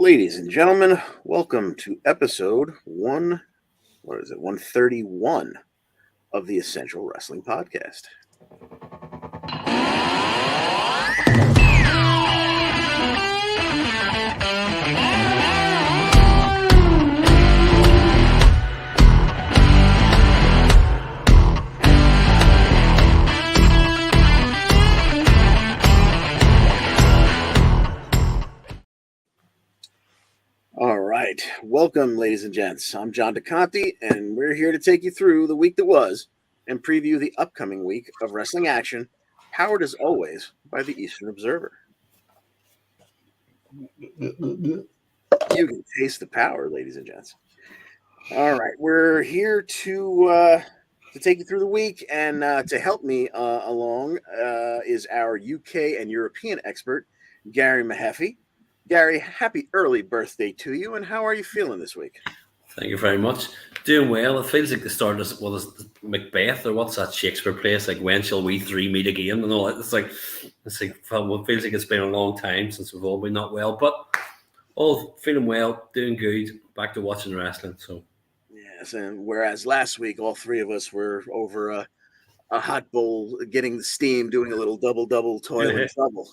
Ladies and gentlemen, welcome to episode 131 of the Essential Wrestling Podcast. All right. Welcome, ladies and gents. I'm John DeConti, and we're here to take you through the week that was and preview the upcoming week of wrestling action, powered as always by the Eastern Observer. You can taste the power, ladies and gents. All right. We're here to take you through the week, and to help me along is our UK and European expert, Gary Mehaffy. Gary, happy early birthday to you, and how are you feeling this week? Thank you very much. Doing well. It feels like the start of what is Macbeth, or what's that Shakespeare place? Like, when shall we three meet again? And all that. It's like well, it feels like it's been a long time since we've all been not well, but all feeling well, doing good, back to watching wrestling. So yes, and whereas last week all three of us were over a hot bowl, getting the steam, doing a little double toil and trouble.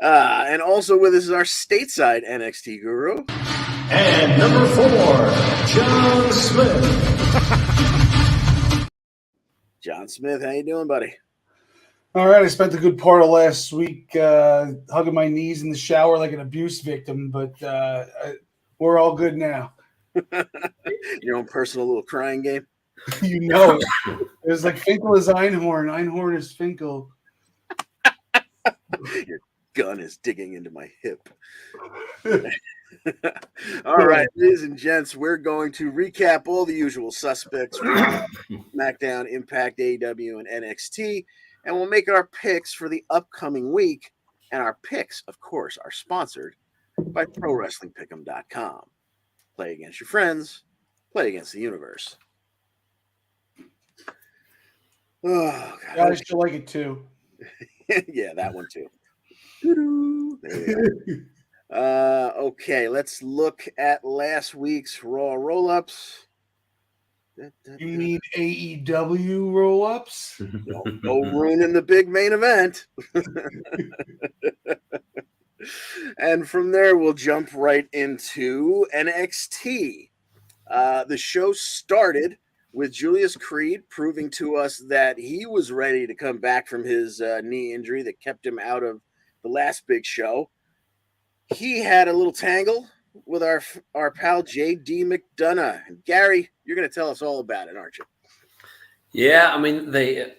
And also with us is our stateside NXT guru. And number 4, John Smith. John Smith, how you doing, buddy? All right, I spent a good part of last week hugging my knees in the shower like an abuse victim, but we're all good now. Your own personal little crying game? You know, it was like Finkel is Einhorn. Einhorn is Finkel. Your gun is digging into my hip. All right, ladies and gents, we're going to recap all the usual suspects from SmackDown, Impact, AEW, and NXT, and we'll make our picks for the upcoming week. And our picks, of course, are sponsored by ProWrestlingPick'em.com. Play against your friends, play against the universe. Oh, God. I still like it too. Yeah, that one too. Okay, let's look at last week's Raw roll-ups. You mean AEW roll-ups? No ruining the big main event. And from there, we'll jump right into NXT. The show started with Julius Creed proving to us that he was ready to come back from his knee injury that kept him out of the last big show. He had a little tangle with our pal J.D. McDonough. And Gary, you're going to tell us all about it, aren't you? yeah, I mean, I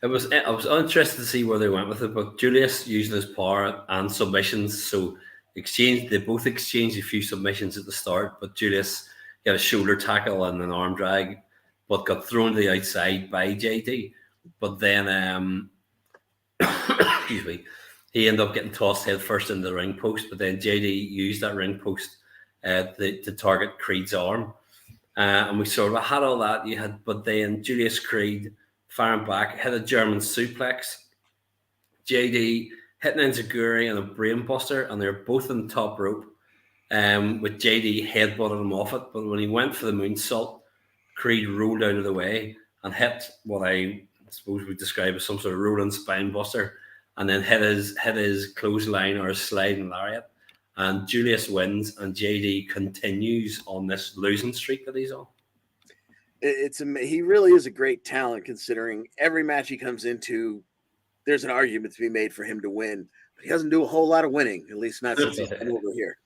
was interested to see where they went with it, but Julius used his power and submissions, so they both exchanged a few submissions at the start, but Julius got a shoulder tackle and an arm drag, but got thrown to the outside by JD. But then, excuse me, he ended up getting tossed head first into the ring post, but then JD used that ring post to target Creed's arm. And we sort of had all that. But then Julius Creed firing back, hit a German suplex. JD hitting Enziguri and a brain buster, and they're both on the top rope. With JD headbutting him off it, but when he went for the moonsault, Creed rolled out of the way and hit what I suppose we describe as some sort of rolling spine buster, and then hit his clothesline or his sliding lariat. And Julius wins, and JD continues on this losing streak that he's on. He really is a great talent, considering every match he comes into, there's an argument to be made for him to win. But he doesn't do a whole lot of winning, at least not since he's been over here.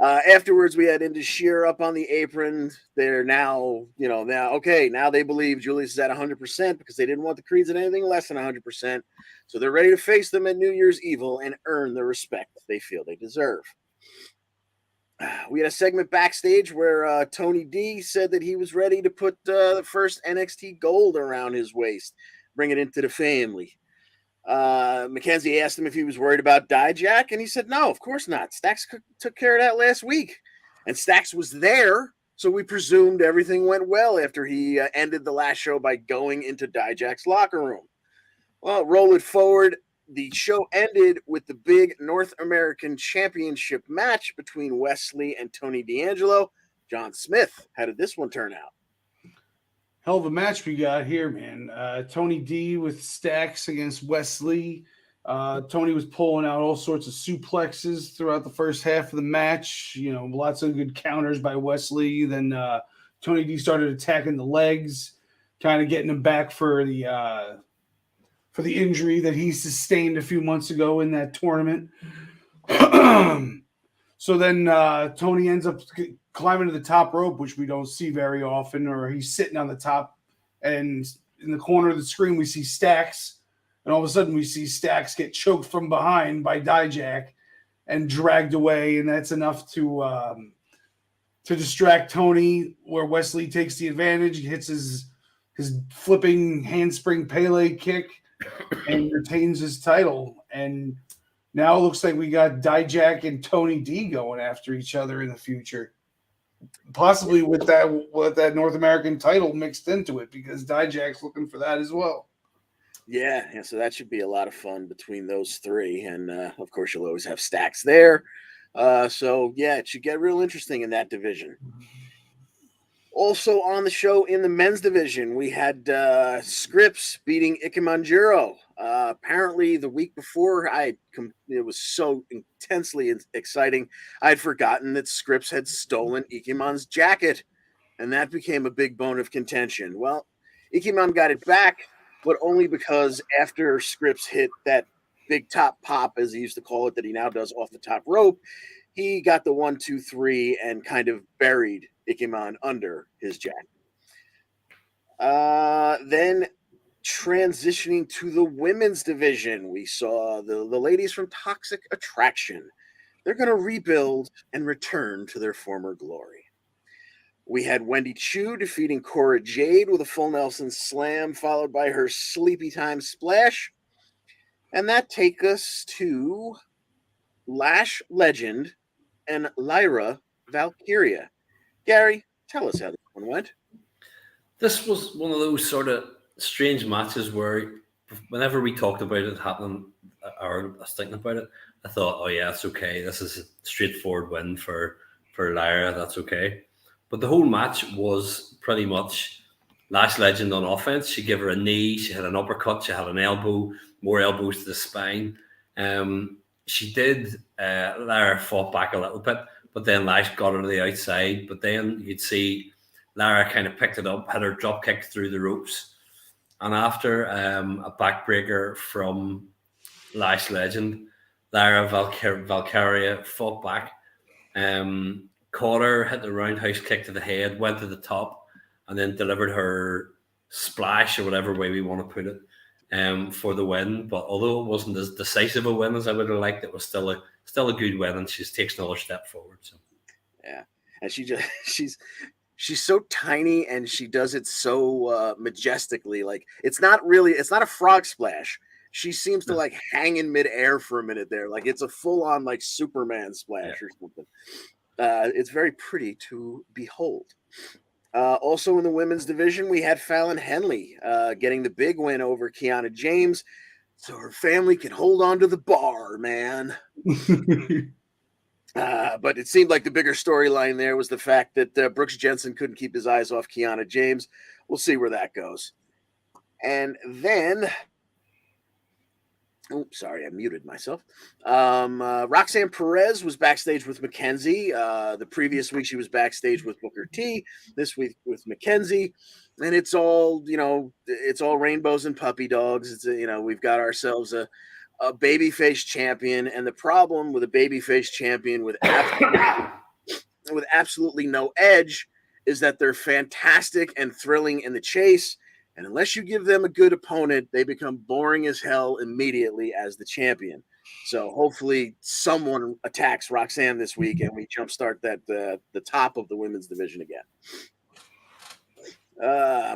Afterwards, we had Indus Sher up on the apron. They're now they believe Julius is at 100% because they didn't want the Creeds at anything less than 100%. So they're ready to face them at New Year's Evil and earn the respect they feel they deserve. We had a segment backstage where Tony D said that he was ready to put the first NXT gold around his waist, bring it into the family. Mackenzie asked him if he was worried about Dijak, and he said, no, of course not. Stax took care of that last week. And Stax was there, so we presumed everything went well after he ended the last show by going into Dijak's locker room. Well, roll it forward. the show ended with the big North American Championship match between Wesley and Tony D'Angelo. John Smith, how did this one turn out? Hell of a match we got here, man. Tony D with Stacks against Wesley. Tony was pulling out all sorts of suplexes throughout the first half of the match. Lots of good counters by Wesley. Then Tony D started attacking the legs, kind of getting him back for the injury that he sustained a few months ago in that tournament. So then Tony ends up climbing to the top rope, which we don't see very often, or he's sitting on the top, and in the corner of the screen we see Stacks, and all of a sudden we see Stacks get choked from behind by Dijak and dragged away, and that's enough to distract Tony, where Wesley takes the advantage. He hits his flipping handspring Pele kick and retains his title. And now it looks like we got Dijak and Tony D going after each other in the future, possibly with that North American title mixed into it, because Dijak's looking for that as well. Yeah, so that should be a lot of fun between those three, and of course you'll always have Stacks there. So yeah, it should get real interesting in that division. Also on the show in the men's division, we had Scripps beating Ikemanjiro. Apparently the week before, it was so intensely exciting, I'd forgotten that Scripps had stolen Ikeman's jacket, and that became a big bone of contention. Well, Ikeman got it back, but only because after Scripps hit that big top pop, as he used to call it, that he now does off the top rope, he got the 1, 2, 3 and kind of buried Ikeman under his jacket. Then transitioning to the women's division, we saw the ladies from Toxic Attraction. They're going to rebuild and return to their former glory. We had Wendy Chu defeating Cora Jade with a full Nelson slam, followed by her sleepy time splash. And that takes us to Lash Legend and Lyra Valkyria. Gary, tell us how this one went. This was one of those sort of strange matches where whenever we talked about it happening, or I was thinking about it, I thought, oh yeah, it's okay. This is a straightforward win for Lyra. That's okay. But the whole match was pretty much Lash Legend on offense. She gave her a knee. She had an uppercut. She had an elbow, more elbows to the spine. She did, Lyra fought back a little bit, but then Lash got her to the outside. But then you'd see Lyra kind of picked it up, had her drop kick through the ropes. And after a backbreaker from Lash Legend, Lyra Valkyria fought back, caught her, hit the roundhouse kick to the head, went to the top, and then delivered her splash, or whatever way we want to put it, for the win. But although it wasn't as decisive a win as I would have liked, it was still a good win, and she takes another step forward. So yeah, and she's so tiny, and she does it so majestically. Like it's not a frog splash. She seems to like hang in midair for a minute there, like it's a full on like Superman splash or something. It's very pretty to behold. Also in the women's division, we had Fallon Henley getting the big win over Kiana James, so her family can hold on to the bar, man. But it seemed like the bigger storyline there was the fact that Brooks Jensen couldn't keep his eyes off Kiana James. We'll see where that goes. And then, I muted myself. Roxanne Perez was backstage with Mackenzie. The previous week she was backstage with Booker T. This week with Mackenzie. And it's all rainbows and puppy dogs. It's we've got ourselves a babyface champion, and the problem with a babyface champion with absolutely no edge is that they're fantastic and thrilling in the chase, and unless you give them a good opponent, they become boring as hell immediately as the champion. So hopefully someone attacks Roxanne this week, and we jumpstart the top of the women's division again.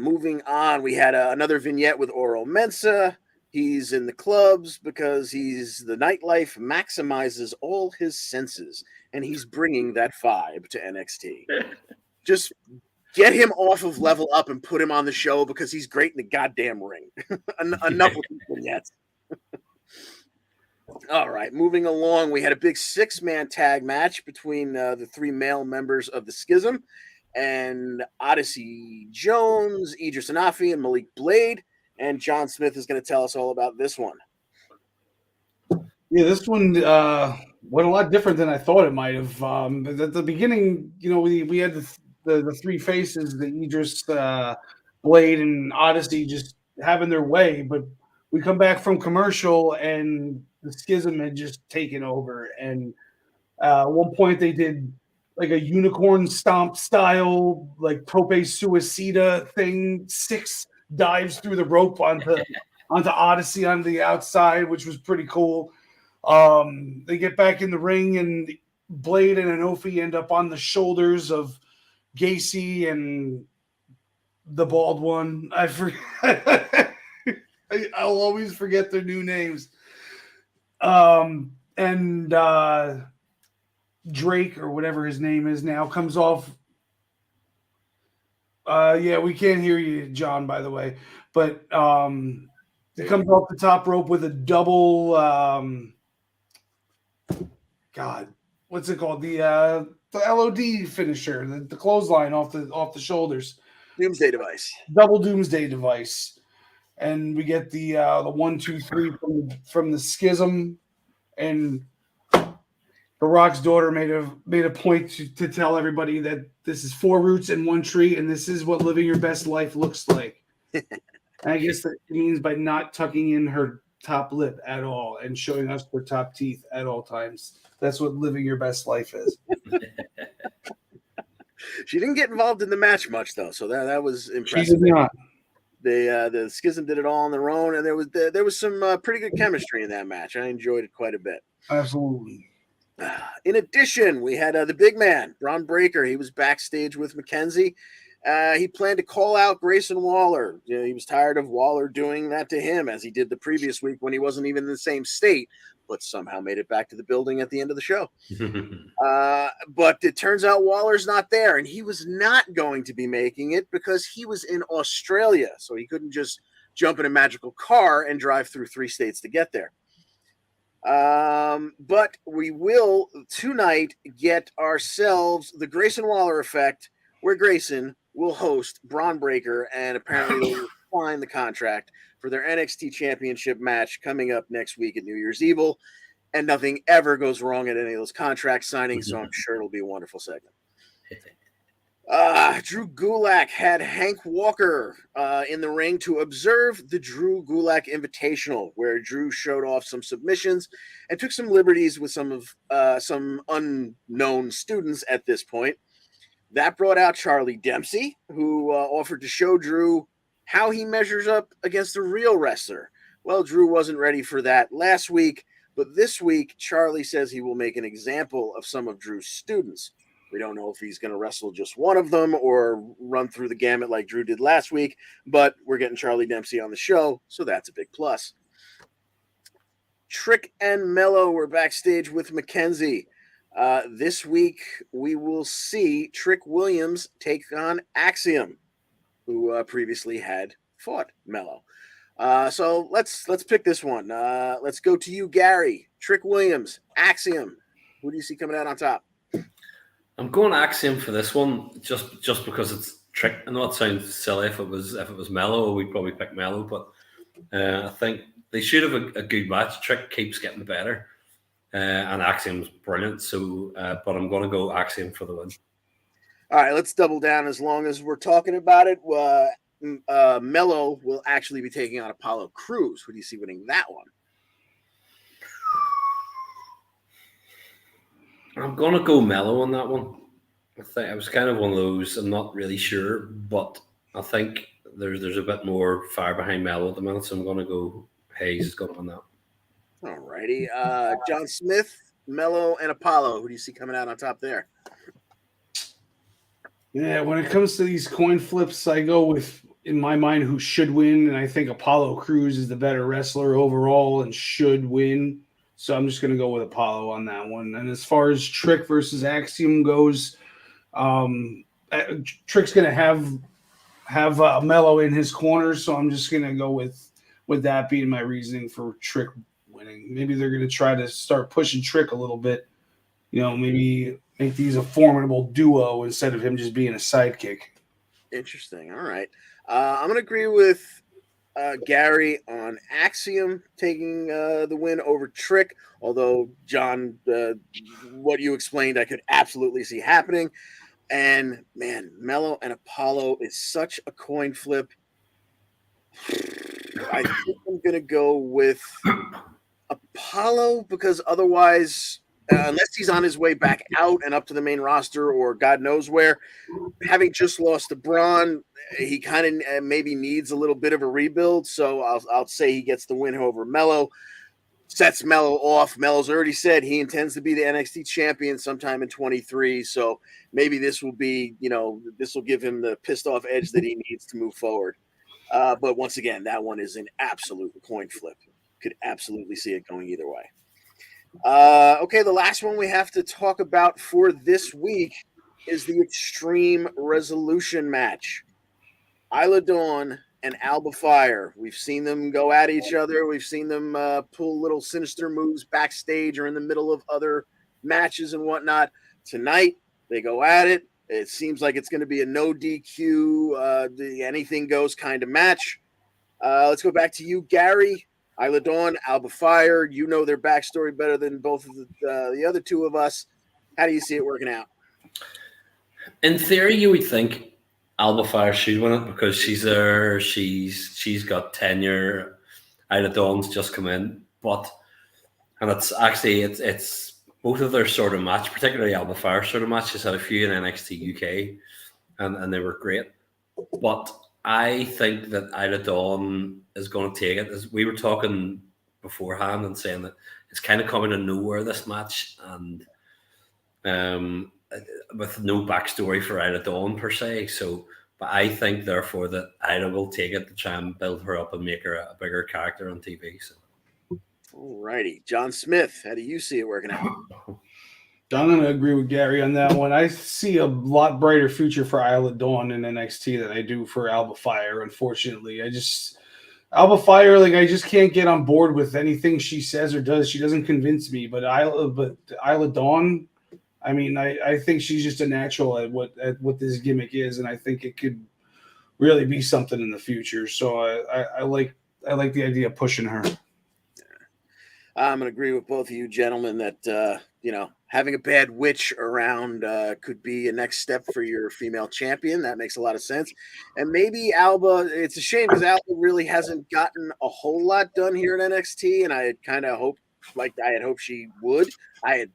Moving on, we had another vignette with Oro Mensah. He's in the clubs because the nightlife maximizes all his senses, and he's bringing that vibe to NXT. Just get him off of Level Up and put him on the show because he's great in the goddamn ring. Enough with the vignettes. All right, moving along, we had a big 6-man tag match between the 3 male members of the Schism and Odyssey Jones, Idris Anafi, and Malik Blade. And John Smith is going to tell us all about this one. Yeah, this one went a lot different than I thought it might have. At the beginning, we had the 3 faces, the Idris, Blade, and Odyssey, just having their way, but we come back from commercial and the Schism had just taken over. And at one point they did like a unicorn stomp style, like tope suicida thing, 6 dives through the rope onto Odyssey on the outside, which was pretty cool. They get back in the ring and Blade and Anofi end up on the shoulders of Gacy and the bald one. I forget. I'll always forget their new names. And Drake, or whatever his name is now, comes off. Yeah, we can't hear you, John, by the way. But it comes off the top rope with a double God, what's it called? The LOD finisher, the clothesline off the shoulders. Doomsday Device. Double Doomsday Device. And we get the 1, 2, 3 from the Schism, and The Rock's daughter made a point to tell everybody that this is 4 roots in 1 tree, and this is what living your best life looks like. And I guess that means by not tucking in her top lip at all and showing us her top teeth at all times. That's what living your best life is. She didn't get involved in the match much, though, so that was impressive. She did not. The Schism did it all on their own, and there was some pretty good chemistry in that match. I enjoyed it quite a bit. Absolutely. In addition, we had the big man, Bron Breakker. He was backstage with Mackenzie. He planned to call out Grayson Waller. He was tired of Waller doing that to him, as he did the previous week when he wasn't even in the same state, but somehow made it back to the building at the end of the show. But it turns out Waller's not there, and he was not going to be making it because he was in Australia, so he couldn't just jump in a magical car and drive through 3 states to get there. But we will tonight get ourselves the Grayson Waller effect, where Grayson will host Bron Breakker, and apparently they'll sign the contract for their NXT Championship match coming up next week at New Year's Evil. And nothing ever goes wrong at any of those contract signings, so I'm sure it'll be a wonderful segment. Drew Gulak had Hank Walker in the ring to observe the Drew Gulak Invitational, where Drew showed off some submissions and took some liberties with some unknown students at this point. That brought out Charlie Dempsey, who offered to show Drew how he measures up against a real wrestler. Well, Drew wasn't ready for that last week, but this week, Charlie says he will make an example of some of Drew's students. We don't know if he's going to wrestle just one of them or run through the gamut like Drew did last week, but we're getting Charlie Dempsey on the show, so that's a big plus. Trick and Mello were backstage with Mackenzie. This week, we will see Trick Williams take on Axiom, who previously had fought Mello. So let's pick this one. Let's go to you, Gary. Trick Williams, Axiom. Who do you see coming out on top? I'm going Axiom for this one, just because it's Trick. I know it sounds silly if it was Mello, we'd probably pick Mello, but I think they should have a good match. Trick keeps getting better, and Axiom's brilliant. So, but I'm going to go Axiom for the win. All right, let's double down. As long as we're talking about it, Mello will actually be taking on Apollo Crews. Who do you see winning that one? I'm going to go Mello on that one. I think it was kind of one of those, I'm not really sure, but I think there's a bit more fire behind Mello at the minute, so I'm going to go Hayes is going to win that. All righty. John Smith, Mello, and Apollo. Who do you see coming out on top there? Yeah, when it comes to these coin flips, I go with, in my mind, who should win, and I think Apollo Crews is the better wrestler overall and should win. So I'm just going to go with Apollo on that one. And as far as Trick versus Axiom goes, Trick's going to have Mello in his corner, so I'm just going to go with that being my reasoning for Trick winning. winning. Maybe they're going to try to start pushing Trick a little bit. Maybe make these a formidable duo instead of him just being a sidekick. Interesting. All right. I'm going to agree with Gary on Axiom taking the win over Trick. Although, John, what you explained, I could absolutely see happening. And, man, Mello and Apollo is such a coin flip. I think I'm going to go with Apollo because otherwise, unless he's on his way back out and up to the main roster or God knows where, having just lost to Braun, he kind of maybe needs a little bit of a rebuild. So I'll say he gets the win over Mello, sets Mello off. Mello's already said he intends to be the NXT champion sometime in 23. So maybe this will be, this will give him the pissed off edge that he needs to move forward. But once again, that one is an absolute coin flip. Could absolutely see it going either way. Okay, the last one we have to talk about for this week is the Extreme Resolution match. Isla Dawn and Alba Fire. We've seen them go at each other. We've seen them pull little sinister moves backstage or in the middle of other matches and whatnot. Tonight, they go at it. It seems like it's going to be a no DQ, anything goes kind of match. Let's go back to you, Gary. Isla Dawn, Alba Fire. You know their backstory better than both of the other two of us. How do you see it working out? In theory, you would think Alba Fire should win it because she's there. She's got tenure. Isla Dawn's just come in, and it's both of their sort of match, particularly Alba Fire sort of matches, had a few in NXT UK, and they were great. But I think that Isla Dawn is going to take it. As we were talking beforehand and saying that it's kind of coming to nowhere, this match, and with no backstory for Isla Dawn per se. So, but I think therefore that Isla will take it to try and build her up and make her a bigger character on TV. So. All righty. John Smith, how do you see it working out? I'm going to agree with Gary on that one. I see a lot brighter future for Isla Dawn in NXT than I do for Alba Fire, unfortunately. Alba Fire, I just can't get on board with anything she says or does. She doesn't convince me. But Isla Dawn, I think she's just a natural at what this gimmick is, and I think it could really be something in the future. So I like the idea of pushing her. I'm going to agree with both of you gentlemen that, having a bad witch around could be a next step for your female champion. That makes a lot of sense. And maybe Alba, it's a shame because Alba really hasn't gotten a whole lot done here at NXT. And I had kind of hoped, I had hoped she would. I had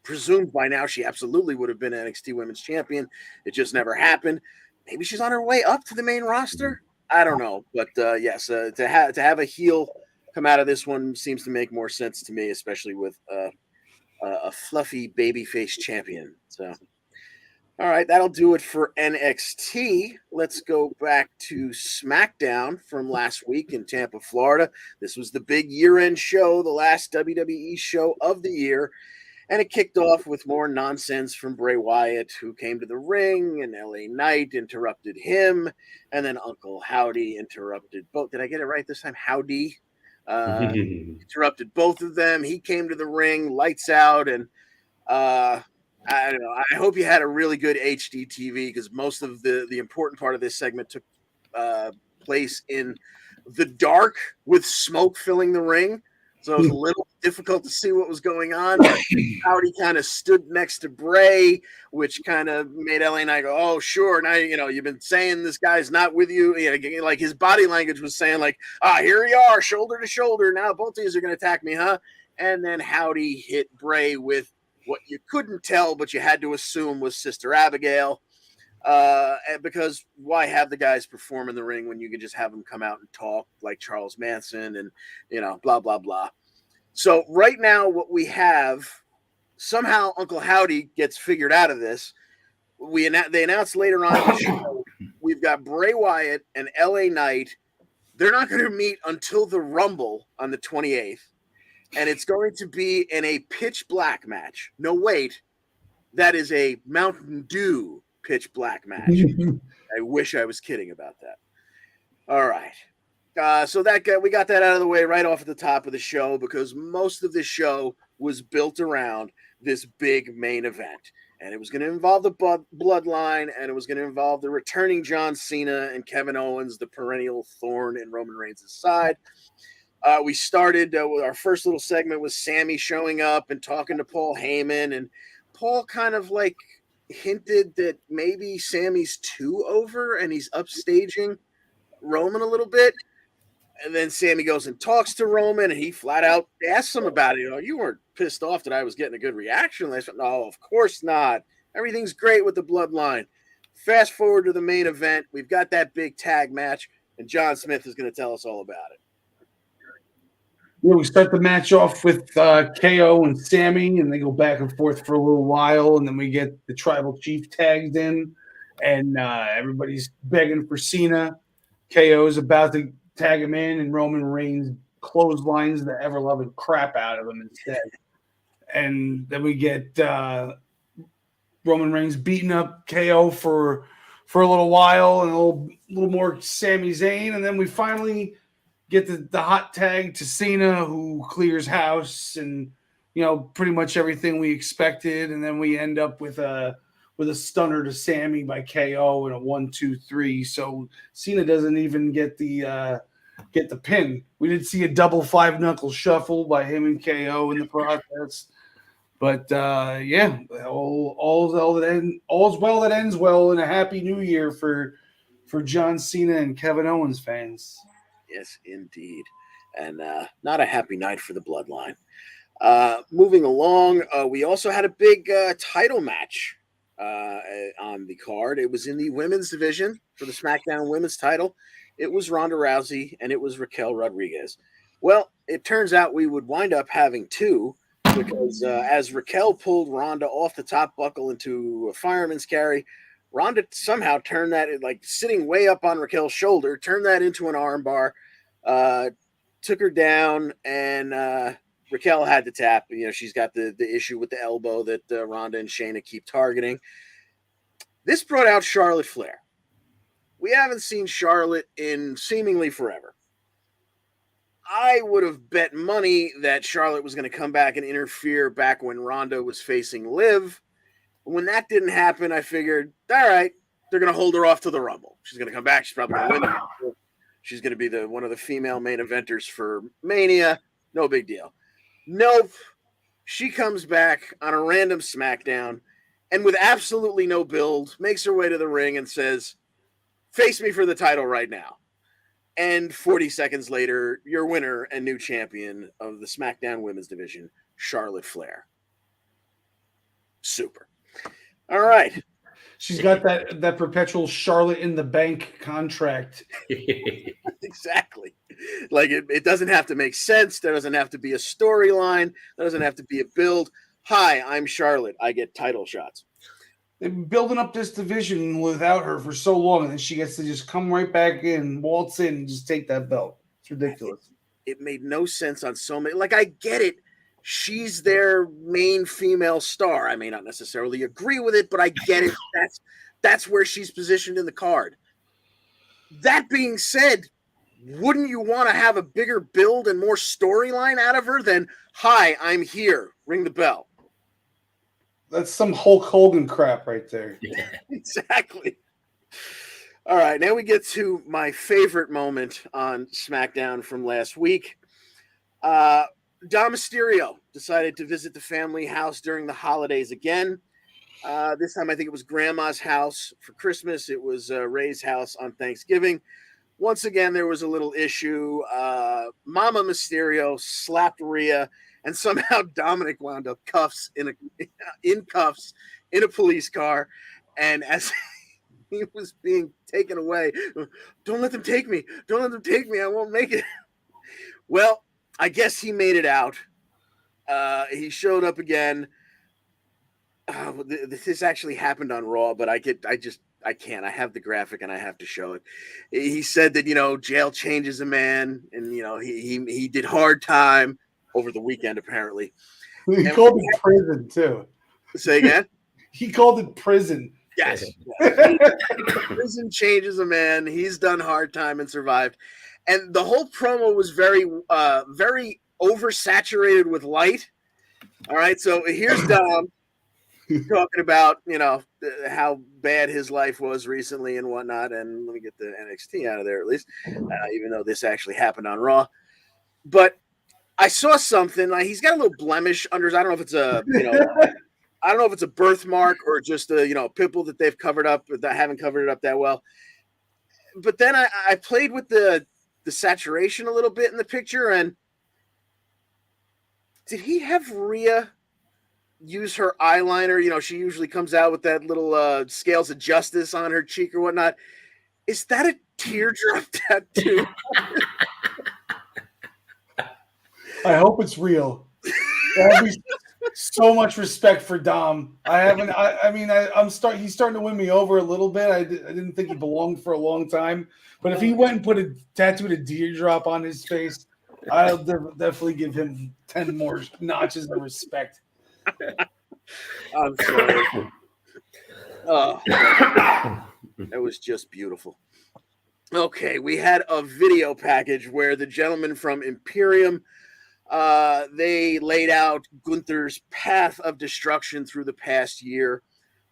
presumed by now she absolutely would have been NXT Women's Champion. It just never happened. Maybe she's on her way up to the main roster. I don't know. But yes, to have a heel come out of this one seems to make more sense to me, especially with a fluffy babyface champion. So, all right, that'll do it for NXT. Let's go back to SmackDown from last week in Tampa, Florida. This was the big year-end show, the last WWE show of the year, and it kicked off with more nonsense from Bray Wyatt, who came to the ring, and LA Knight interrupted him, and then Uncle Howdy interrupted both. Did I get it right this time? Howdy? Interrupted both of them. He came to the ring, lights out, and I don't know. I hope you had a really good HD TV because most of the important part of this segment took place in the dark with smoke filling the ring. So it was a little difficult to see what was going on. Howdy kind of stood next to Bray, which kind of made LA Knight go, "Oh, sure. Now, you've been saying this guy's not with you." Like his body language was saying here you are, shoulder to shoulder. Now both of you are going to attack me, huh? And then Howdy hit Bray with what you couldn't tell, but you had to assume was Sister Abigail. Because why have the guys perform in the ring when you can just have them come out and talk like Charles Manson and, blah, blah, blah. So right now what we have, somehow Uncle Howdy gets figured out of this. They announced later on in the show, we've got Bray Wyatt and LA Knight. They're not going to meet until the Rumble on the 28th. And it's going to be in a pitch black match. No, wait. That is a Mountain Dew pitch black match. I wish I was kidding about that. All right. So we got that out of the way right off at the top of the show because most of the show was built around this big main event. And it was going to involve the bloodline, and it was going to involve the returning John Cena and Kevin Owens, the perennial thorn in Roman Reigns' side. We started with our first little segment with Sammy showing up and talking to Paul Heyman, and Paul kind of like hinted that maybe Sammy's too over and he's upstaging Roman a little bit. And then Sammy goes and talks to Roman, and he flat out asks him about it. You weren't pissed off that I was getting a good reaction last night. No, of course not. Everything's great with the bloodline. Fast forward to the main event. We've got that big tag match, and John Smith is going to tell us all about it. Yeah, we start the match off with KO and Sammy, and they go back and forth for a little while, and then we get the Tribal Chief tagged in, and everybody's begging for Cena. KO is about to tag him in, and Roman Reigns clotheslines the ever-loving crap out of him instead. And then we get Roman Reigns beating up KO for a little while, and a little more Sami Zayn, and then we finally get the hot tag to Cena, who clears house, and pretty much everything we expected, and then we end up with a stunner to Sammy by KO and a 1-2-3. So Cena doesn't even get the pin. We did see a double 5-knuckle shuffle by him and KO in the process. But all's well that ends well, and a happy new year for John Cena and Kevin Owens fans. Yes, indeed. And not a happy night for the bloodline. Moving along, we also had a big title match on the card. It was in the women's division for the SmackDown women's title. It was Ronda Rousey and it was Raquel Rodriguez. Well, it turns out we would wind up having two because as Raquel pulled Ronda off the top buckle into a fireman's carry, Ronda somehow turned that, like sitting way up on Raquel's shoulder, turned that into an armbar, took her down, and Raquel had to tap. She's got the issue with the elbow that Ronda and Shayna keep targeting. This brought out Charlotte Flair. We haven't seen Charlotte in seemingly forever. I would have bet money that Charlotte was going to come back and interfere back when Ronda was facing Liv. When that didn't happen, I figured, all right, they're going to hold her off to the Rumble. She's going to come back. She's probably going to win the Rumble. She's going to be one of the female main eventers for Mania. No big deal. Nope. She comes back on a random SmackDown and with absolutely no build, makes her way to the ring and says, face me for the title right now. And 40 seconds later, your winner and new champion of the SmackDown women's division, Charlotte Flair. Super. All right. She's got that perpetual Charlotte in the bank contract. Exactly. Like it doesn't have to make sense. There doesn't have to be a storyline. There doesn't have to be a build. Hi, I'm Charlotte. I get title shots. They've been building up this division without her for so long, and then she gets to just come right back in, waltz in, and just take that belt. It's ridiculous. It made no sense on so many. Like, I get it. She's their main female star. I may not necessarily agree with it, but I get it. That's where she's positioned in the card. That being said, wouldn't you want to have a bigger build and more storyline out of her than, hi, I'm here, ring the bell? That's some Hulk Hogan crap right there. Yeah, exactly. All right, now we get to my favorite moment on SmackDown from last week. Dom Mysterio decided to visit the family house during the holidays again. This time I think it was Grandma's house for Christmas. It was Ray's house on Thanksgiving. Once again, there was a little issue. Mama Mysterio slapped Rhea, and somehow Dominic wound up in cuffs in a police car. And as he was being taken away, don't let them take me. Don't let them take me. I won't make it. Well, I guess he made it out. He showed up again. This actually happened on Raw, but I can't. I have the graphic and I have to show it. He said that, jail changes a man, and, he did hard time over the weekend, apparently. He called it prison, too. Say again? He called it prison. Yes. Prison changes a man. He's done hard time and survived. and the whole promo was very oversaturated with light. All right, so here's Dom talking about how bad his life was recently and whatnot, and let me get the NXT out of there at least, even though this actually happened on Raw. But I saw something. Like, he's got a little blemish under his. I don't know if it's I don't know if it's a birthmark or just a pimple that they've covered up, but that haven't covered it up that well. But then I played with the saturation a little bit in the picture, and did he have Rhea use her eyeliner? She usually comes out with that little scales of justice on her cheek or whatnot. Is that a teardrop tattoo? I hope it's real. That'd be so much respect for Dom. He's starting to win me over a little bit. I didn't think he belonged for a long time, but if he went and put a tattooed a teardrop on his face, I'll definitely give him 10 more notches of respect. I'm sorry. Oh, that was just beautiful. Okay, we had a video package where the gentleman from Imperium, they laid out Gunther's path of destruction through the past year.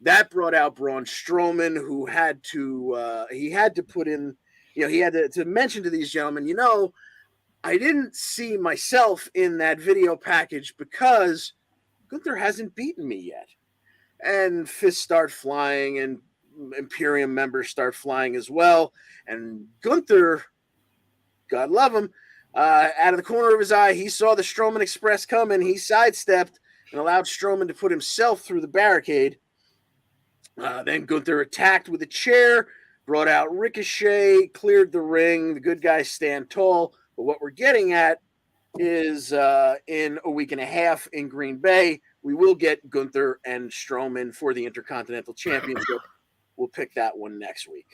That brought out Braun Strowman, who had to put in, he had to mention to these gentlemen, I didn't see myself in that video package because Gunther hasn't beaten me yet. And fists start flying, and Imperium members start flying as well. And Gunther, God love him, out of the corner of his eye, he saw the Strowman Express coming. He sidestepped and allowed Strowman to put himself through the barricade. Then Gunther attacked with a chair, brought out Ricochet, cleared the ring. The good guys stand tall. But what we're getting at is in a week and a half in Green Bay, we will get Gunther and Strowman for the Intercontinental Championship. We'll pick that one next week.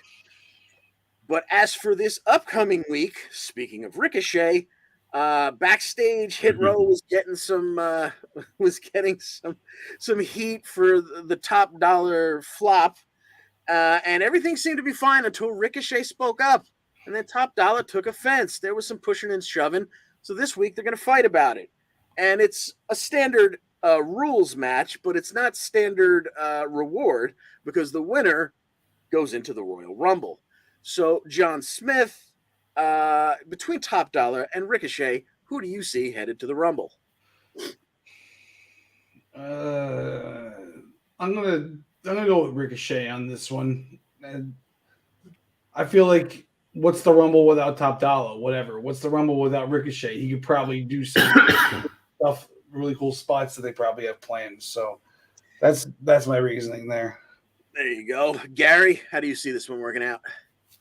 But as for this upcoming week, speaking of Ricochet, backstage, Hit Row was getting some heat for the top dollar flop, and everything seemed to be fine until Ricochet spoke up, and then Top Dollar took offense. There was some pushing and shoving. So this week they're going to fight about it, and it's a standard rules match, but it's not standard reward because the winner goes into the Royal Rumble. So John Smith, between Top Dollar and Ricochet, who do you see headed to the Rumble? I'm gonna go with Ricochet on this one. And I feel like, what's the Rumble without Top Dollar? Whatever. What's the Rumble without Ricochet? He could probably do some stuff, really cool spots that they probably have planned. So that's my reasoning there. There you go. Gary, how do you see this one working out?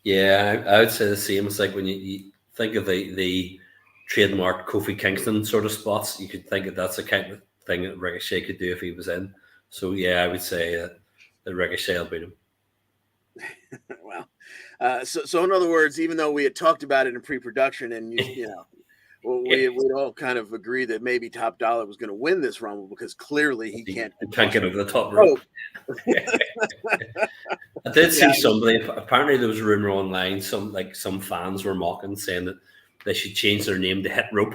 Yeah, I would say the same. It's like when you think of the trademark Kofi Kingston sort of spots, you could think that that's the kind of thing that Ricochet could do if he was in. So yeah, I would say that Ricochet will beat him. Wow. So in other words, even though we had talked about it in pre-production, and we'd all kind of agree that maybe Top Dollar was going to win this Rumble because clearly he can't get over the top rope. I did see somebody. Apparently, there was a rumor online. Some fans were mocking, saying that they should change their name to Hit Rope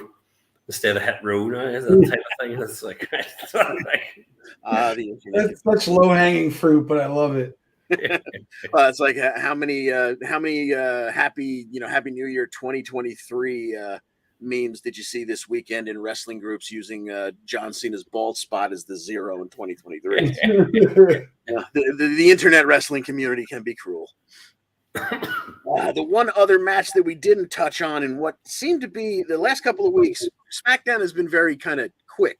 instead of Hit Row. Now, is that type of thing? It's like, the internet. That's such low hanging fruit, but I love it. It's like how many happy New Year 2023 memes did you see this weekend in wrestling groups using John Cena's bald spot as the 0 in 2023? The internet wrestling community can be cruel. The one other match that we didn't touch on in what seemed to be the last couple of weeks, SmackDown has been very kind of quick,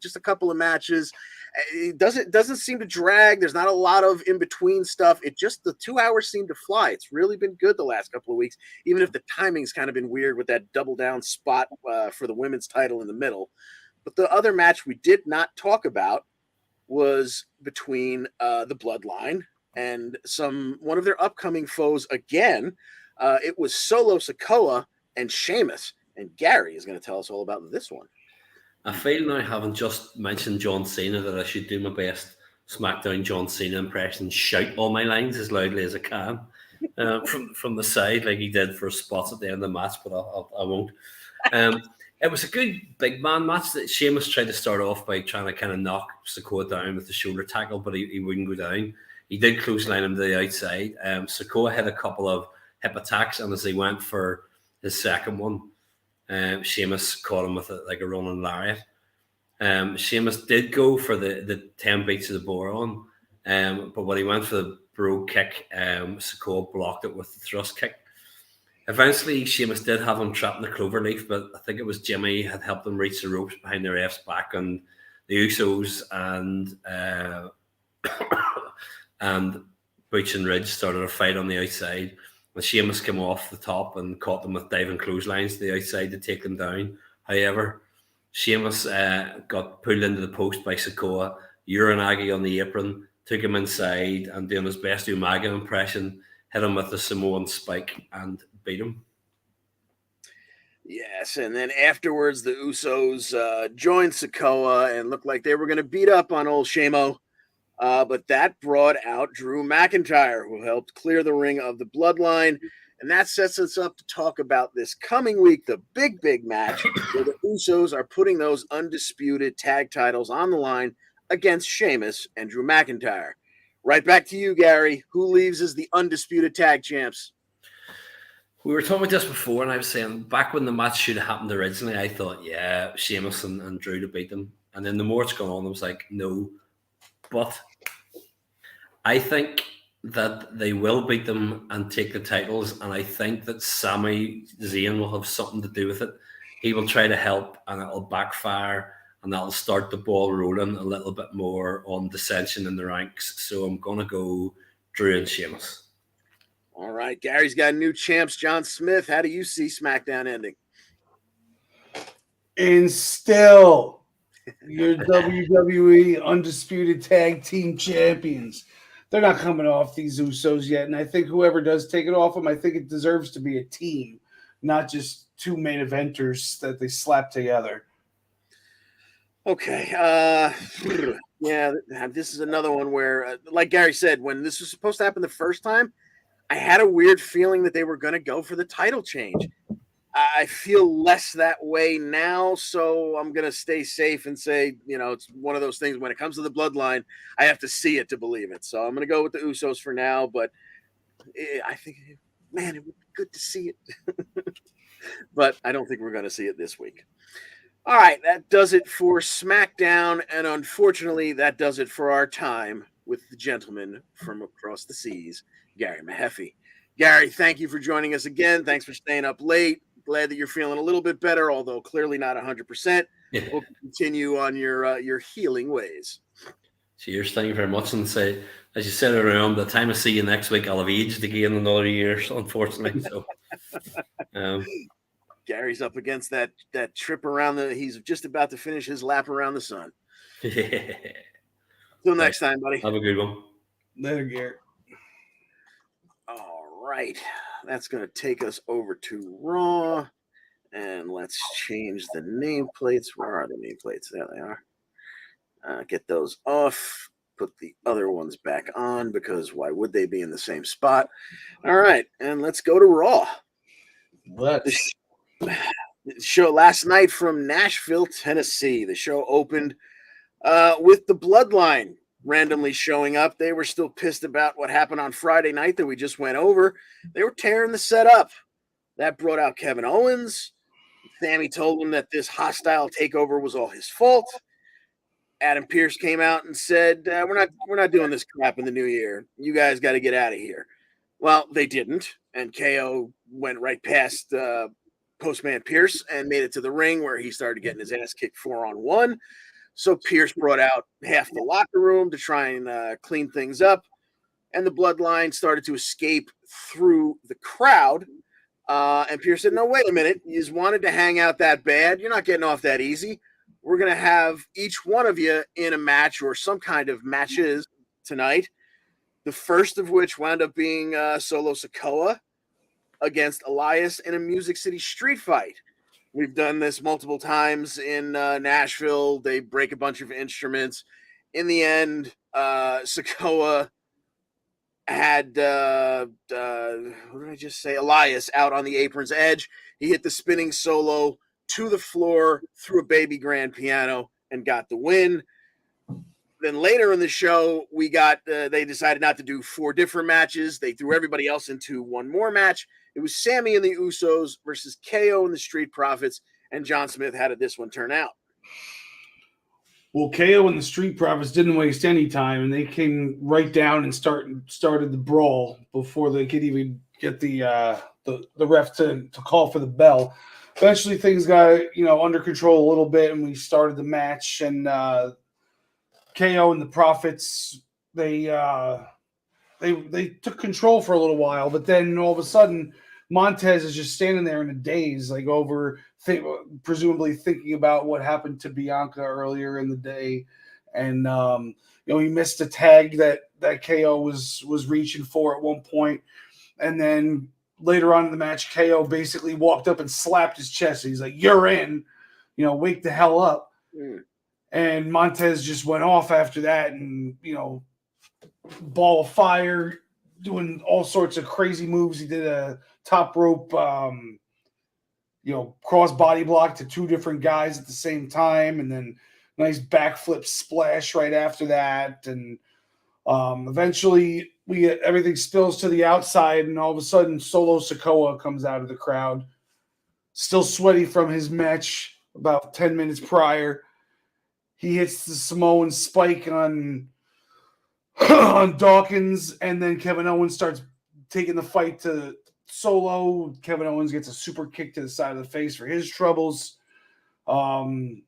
just a couple of matches. It doesn't seem to drag. There's not a lot of in-between stuff. The 2 hours seem to fly. It's really been good the last couple of weeks, even if the timing's kind of been weird with that double down spot for the women's title in the middle. But the other match we did not talk about was between the Bloodline and one of their upcoming foes again. It was Solo Sikoa and Sheamus. And Gary is going to tell us all about this one. I feel now, having just mentioned John Cena, that I should do my best SmackDown John Cena impression, shout all my lines as loudly as I can. from the side like he did for spots at the end of the match, but I won't. It was a good big man match. That Sheamus tried to start off by trying to kind of knock Sikoa down with the shoulder tackle, but he wouldn't go down. He did clothesline him to the outside. Sikoa had a couple of hip attacks, and as he went for his second one, Sheamus caught him with a running lariat. Sheamus did go for the 10 beats of the Boron, but when he went for the brogue kick, Sikoa blocked it with the thrust kick. Eventually, Sheamus did have him trapped in the cloverleaf, but I think it was Jimmy had helped him reach the ropes behind the ref's back, and the Usos and Butch and Ridge started a fight on the outside. And Sheamus came off the top and caught them with diving clotheslines to the outside to take them down. However, Sheamus got pulled into the post by Sikoa, Uranagi on the apron, took him inside, and doing his best Umaga impression, hit him with the Samoan spike and beat him. Yes, and then afterwards, the Usos joined Sikoa and looked like they were going to beat up on old Shamo. But that brought out Drew McIntyre, who helped clear the ring of the bloodline. And that sets us up to talk about this coming week, the big match, where the Usos are putting those undisputed tag titles on the line against Sheamus and Drew McIntyre. Right back to you, Gary. Who leaves as the undisputed tag champs? We were talking about this before, and I was saying back when the match should have happened originally, I thought, yeah, Sheamus and Drew to beat them. And then the more it's gone on, I was like, no. But I think that they will beat them and take the titles, and I think that Sami Zayn will have something to do with it. He will try to help, and it'll backfire, and that'll start the ball rolling a little bit more on dissension in the ranks. So I'm going to go Drew and Sheamus. All right, Gary's got new champs, John Smith. How do you see SmackDown ending? And still, your WWE Undisputed Tag Team Champions. They're not coming off these Usos yet, and I think whoever does take it off them, I think it deserves to be a team, not just two main eventers that they slap together. Okay. Yeah, this is another one where, like Gary said, when this was supposed to happen the first time, I had a weird feeling that they were going to go for the title change. I feel less that way now, so I'm going to stay safe and say, it's one of those things when it comes to the bloodline, I have to see it to believe it. So I'm going to go with the Usos for now, but I think, man, it would be good to see it. But I don't think we're going to see it this week. All right, that does it for SmackDown, and unfortunately, that does it for our time with the gentleman from across the seas, Gary Mehaffy. Gary, thank you for joining us again. Thanks for staying up late. Glad that you're feeling a little bit better, although clearly not 100%. Yeah. We'll continue on your healing ways. Cheers, thank you very much. And say, as you said around, the time I see you next week, I'll have aged again another year, unfortunately. So, Gary's up against that trip around he's just about to finish his lap around the sun. Yeah. Till next time, buddy. Have a good one. Later, Gary. All right. That's going to take us over to Raw. And let's change the nameplates. Where are the nameplates? There they are. Get those off. Put the other ones back on, because why would they be in the same spot? All right. And let's go to Raw. The show last night from Nashville, Tennessee. The show opened with the Bloodline randomly showing up. They were still pissed about what happened on Friday night that we just went over. They were tearing the set up. That brought out Kevin Owens. Sammy told him that this hostile takeover was all his fault. Adam Pearce came out and said, we're not doing this crap in the new year. You guys got to get out of here. Well, they didn't, and KO went right past Postman Pearce and made it to the ring, where he started getting his ass kicked 4-on-1. So Pearce brought out half the locker room to try and clean things up, and the Bloodline started to escape through the crowd. And Pearce said, no, wait a minute. You just wanted to hang out that bad? You're not getting off that easy. We're going to have each one of you in a match or some kind of matches tonight. The first of which wound up being Solo Sikoa against Elias in a Music City street fight. We've done this multiple times in Nashville. They break a bunch of instruments. In the end, Sikoa had what did I just say? Elias out on the apron's edge. He hit the spinning solo to the floor through a baby grand piano and got the win. Then later in the show, we got they decided not to do 4 different matches. They threw everybody else into one more match. It was Sammy and the Usos versus KO and the Street Profits. And John Smith, how did this one turn out? Well, KO and the Street Profits didn't waste any time, and they came right down and started the brawl before they could even get the ref to call for the bell. Eventually, things got under control a little bit, and we started the match. And KO and the Profits they took control for a little while, but then all of a sudden, Montez is just standing there in a daze, like presumably thinking about what happened to Bianca earlier in the day, and he missed a tag that KO was reaching for at one point, and then later on in the match, KO basically walked up and slapped his chest. He's like, "You're in, wake the hell up." And Montez just went off after that, and ball of fire, doing all sorts of crazy moves. He did a top rope, cross body block to 2 different guys at the same time, and then nice backflip splash right after that. And eventually, everything spills to the outside, and all of a sudden, Solo Sikoa comes out of the crowd, still sweaty from his match about 10 minutes prior. He hits the Samoan spike on Dawkins, and then Kevin Owens starts taking the fight to Solo. Kevin Owens gets a super kick to the side of the face for his troubles. That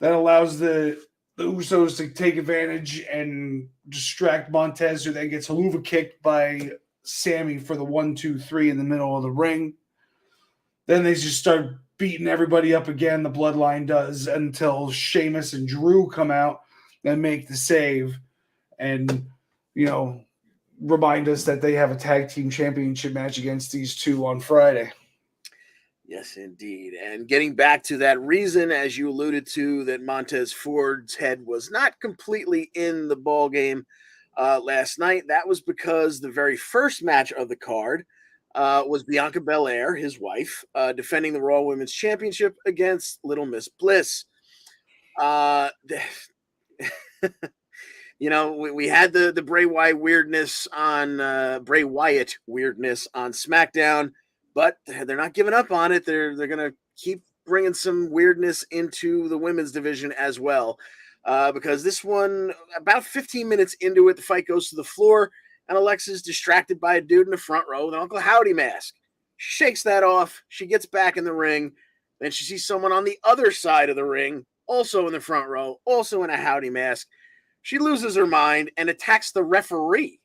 allows the Usos to take advantage and distract Montez, who then gets haluva kicked by Sammy for the 1-2-3 in the middle of the ring. Then they just start beating everybody up again. The Bloodline does, until Sheamus and Drew come out and make the save. And, remind us that they have a tag team championship match against these 2 on Friday. Yes, indeed. And getting back to that reason, as you alluded to, that Montez Ford's head was not completely in the ball game last night, that was because the very first match of the card was Bianca Belair, his wife, defending the Raw Women's Championship against Little Miss Bliss. We had the Bray Wyatt weirdness on SmackDown, but they're not giving up on it. They're gonna keep bringing some weirdness into the women's division as well, because this one, about 15 minutes into it, the fight goes to the floor, and Alexa's distracted by a dude in the front row with an Uncle Howdy mask. She shakes that off. She gets back in the ring. Then she sees someone on the other side of the ring, also in the front row, also in a Howdy mask. She loses her mind and attacks the referee.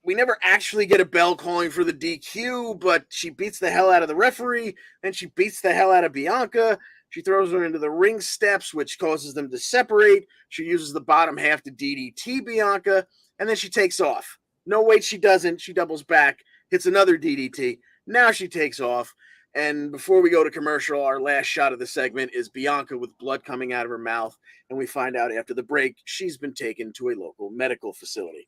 We never actually get a bell calling for the DQ, but she beats the hell out of the referee, and she beats the hell out of Bianca. She throws her into the ring steps, which causes them to separate. She uses the bottom half to DDT Bianca, and then she takes off. No, wait, she doesn't. She doubles back, hits another DDT. Now she takes off. And before we go to commercial, our last shot of the segment is Bianca with blood coming out of her mouth. And we find out after the break, she's been taken to a local medical facility.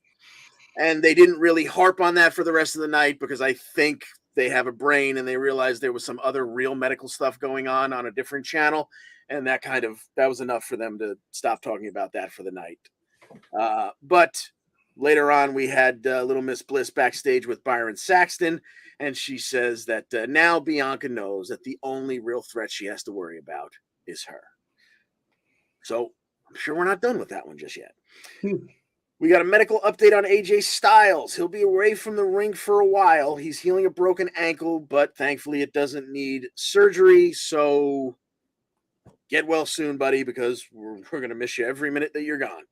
And they didn't really harp on that for the rest of the night, because I think they have a brain and they realized there was some other real medical stuff going on a different channel. And that was enough for them to stop talking about that for the night. But later on, we had Little Miss Bliss backstage with Byron Saxton. And she says that now Bianca knows that the only real threat she has to worry about is her. So I'm sure we're not done with that one just yet. We got a medical update on AJ Styles. He'll be away from the ring for a while. He's healing a broken ankle, but thankfully it doesn't need surgery. So get well soon, buddy, because we're going to miss you every minute that you're gone.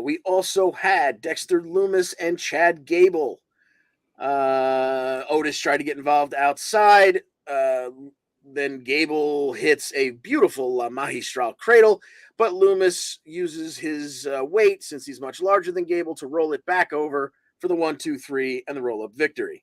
We also had Dexter Lumis and Chad Gable. Otis tried to get involved outside. Then Gable hits a beautiful magistral cradle, but Lumis uses his weight, since he's much larger than Gable, to roll it back over for the 1-2-3 and the roll-up victory.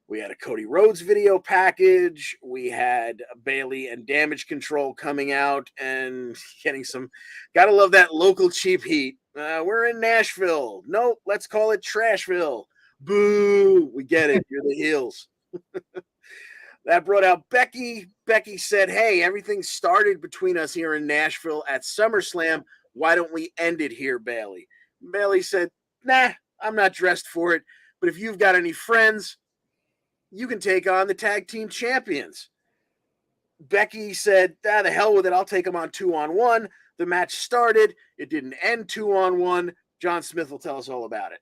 We had a Cody Rhodes video package. We had Bailey and Damage Control coming out and getting some. Gotta love that local cheap heat. We're in Nashville. Nope, let's call it Trashville. Boo! We get it. You're the heels. That brought out Becky. Becky said, "Hey, everything started between us here in Nashville at SummerSlam. Why don't we end it here, Bailey?" Bailey said, "Nah, I'm not dressed for it. But if you've got any friends, you can take on the tag team champions." Becky said, the hell with it. I'll take them on 2-on-1. The match started. It didn't end 2-on-1. John Smith will tell us all about it.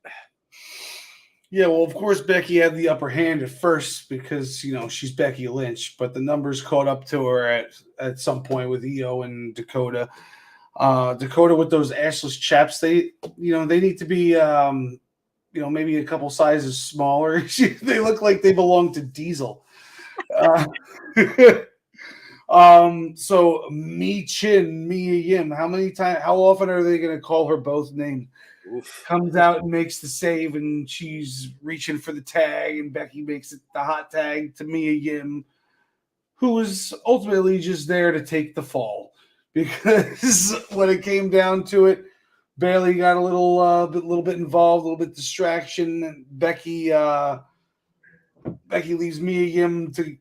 Yeah, well, of course, Becky had the upper hand at first because, she's Becky Lynch, but the numbers caught up to her at some point with Io and Dakota. Dakota with those assless chaps, they need to be, maybe a couple sizes smaller. They look like they belong to Diesel. So Mia Yim, how often are they going to call her both names? Oof. Comes out and makes the save, and she's reaching for the tag, and Becky makes it the hot tag to Mia Yim, who was ultimately just there to take the fall, because when it came down to it, Bailey got a little bit involved, a little bit distraction, and Becky leaves Mia Yim to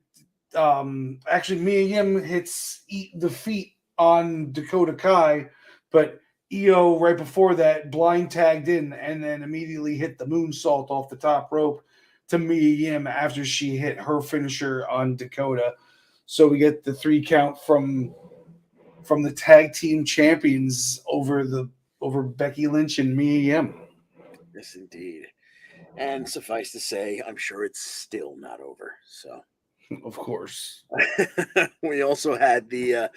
actually Mia Yim hits the feet on Dakota Kai, but Io right before that blind tagged in and then immediately hit the moonsault off the top rope to Mia Yim after she hit her finisher on Dakota. So we get the 3 count from the tag team champions over Becky Lynch and Mia Yim. Yes, indeed. And suffice to say, I'm sure it's still not over. So, of course. We also had the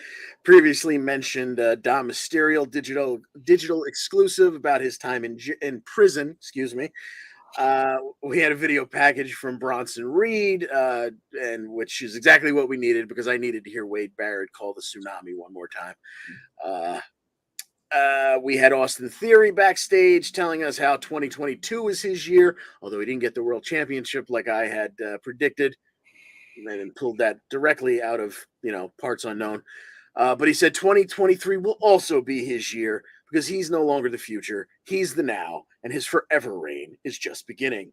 previously mentioned Dom Mysterio digital exclusive about his time in prison. Excuse me. We had a video package from Bronson Reed, and which is exactly what we needed, because I needed to hear Wade Barrett call the tsunami one more time. We had Austin Theory backstage telling us how 2022 is his year, although he didn't get the world championship like I had predicted, and pulled that directly out of parts unknown. But he said 2023 will also be his year, because he's no longer the future. He's the now, and his forever reign is just beginning.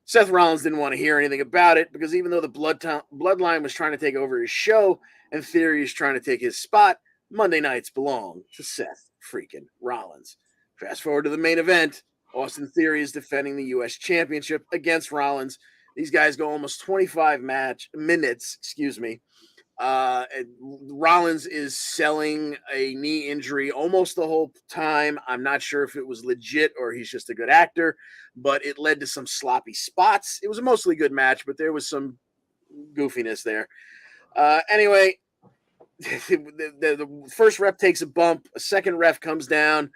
Seth Rollins didn't want to hear anything about it, because even though the Bloodline was trying to take over his show and Theory is trying to take his spot, Monday nights belong to Seth freaking Rollins. Fast forward to the main event. Austin Theory is defending the U.S. Championship against Rollins. These guys go almost 25 minutes. And Rollins is selling a knee injury almost the whole time. I'm not sure if it was legit or he's just a good actor, but it led to some sloppy spots. It was a mostly good match, but there was some goofiness there. Anyway, the first ref takes a bump. A second ref comes down.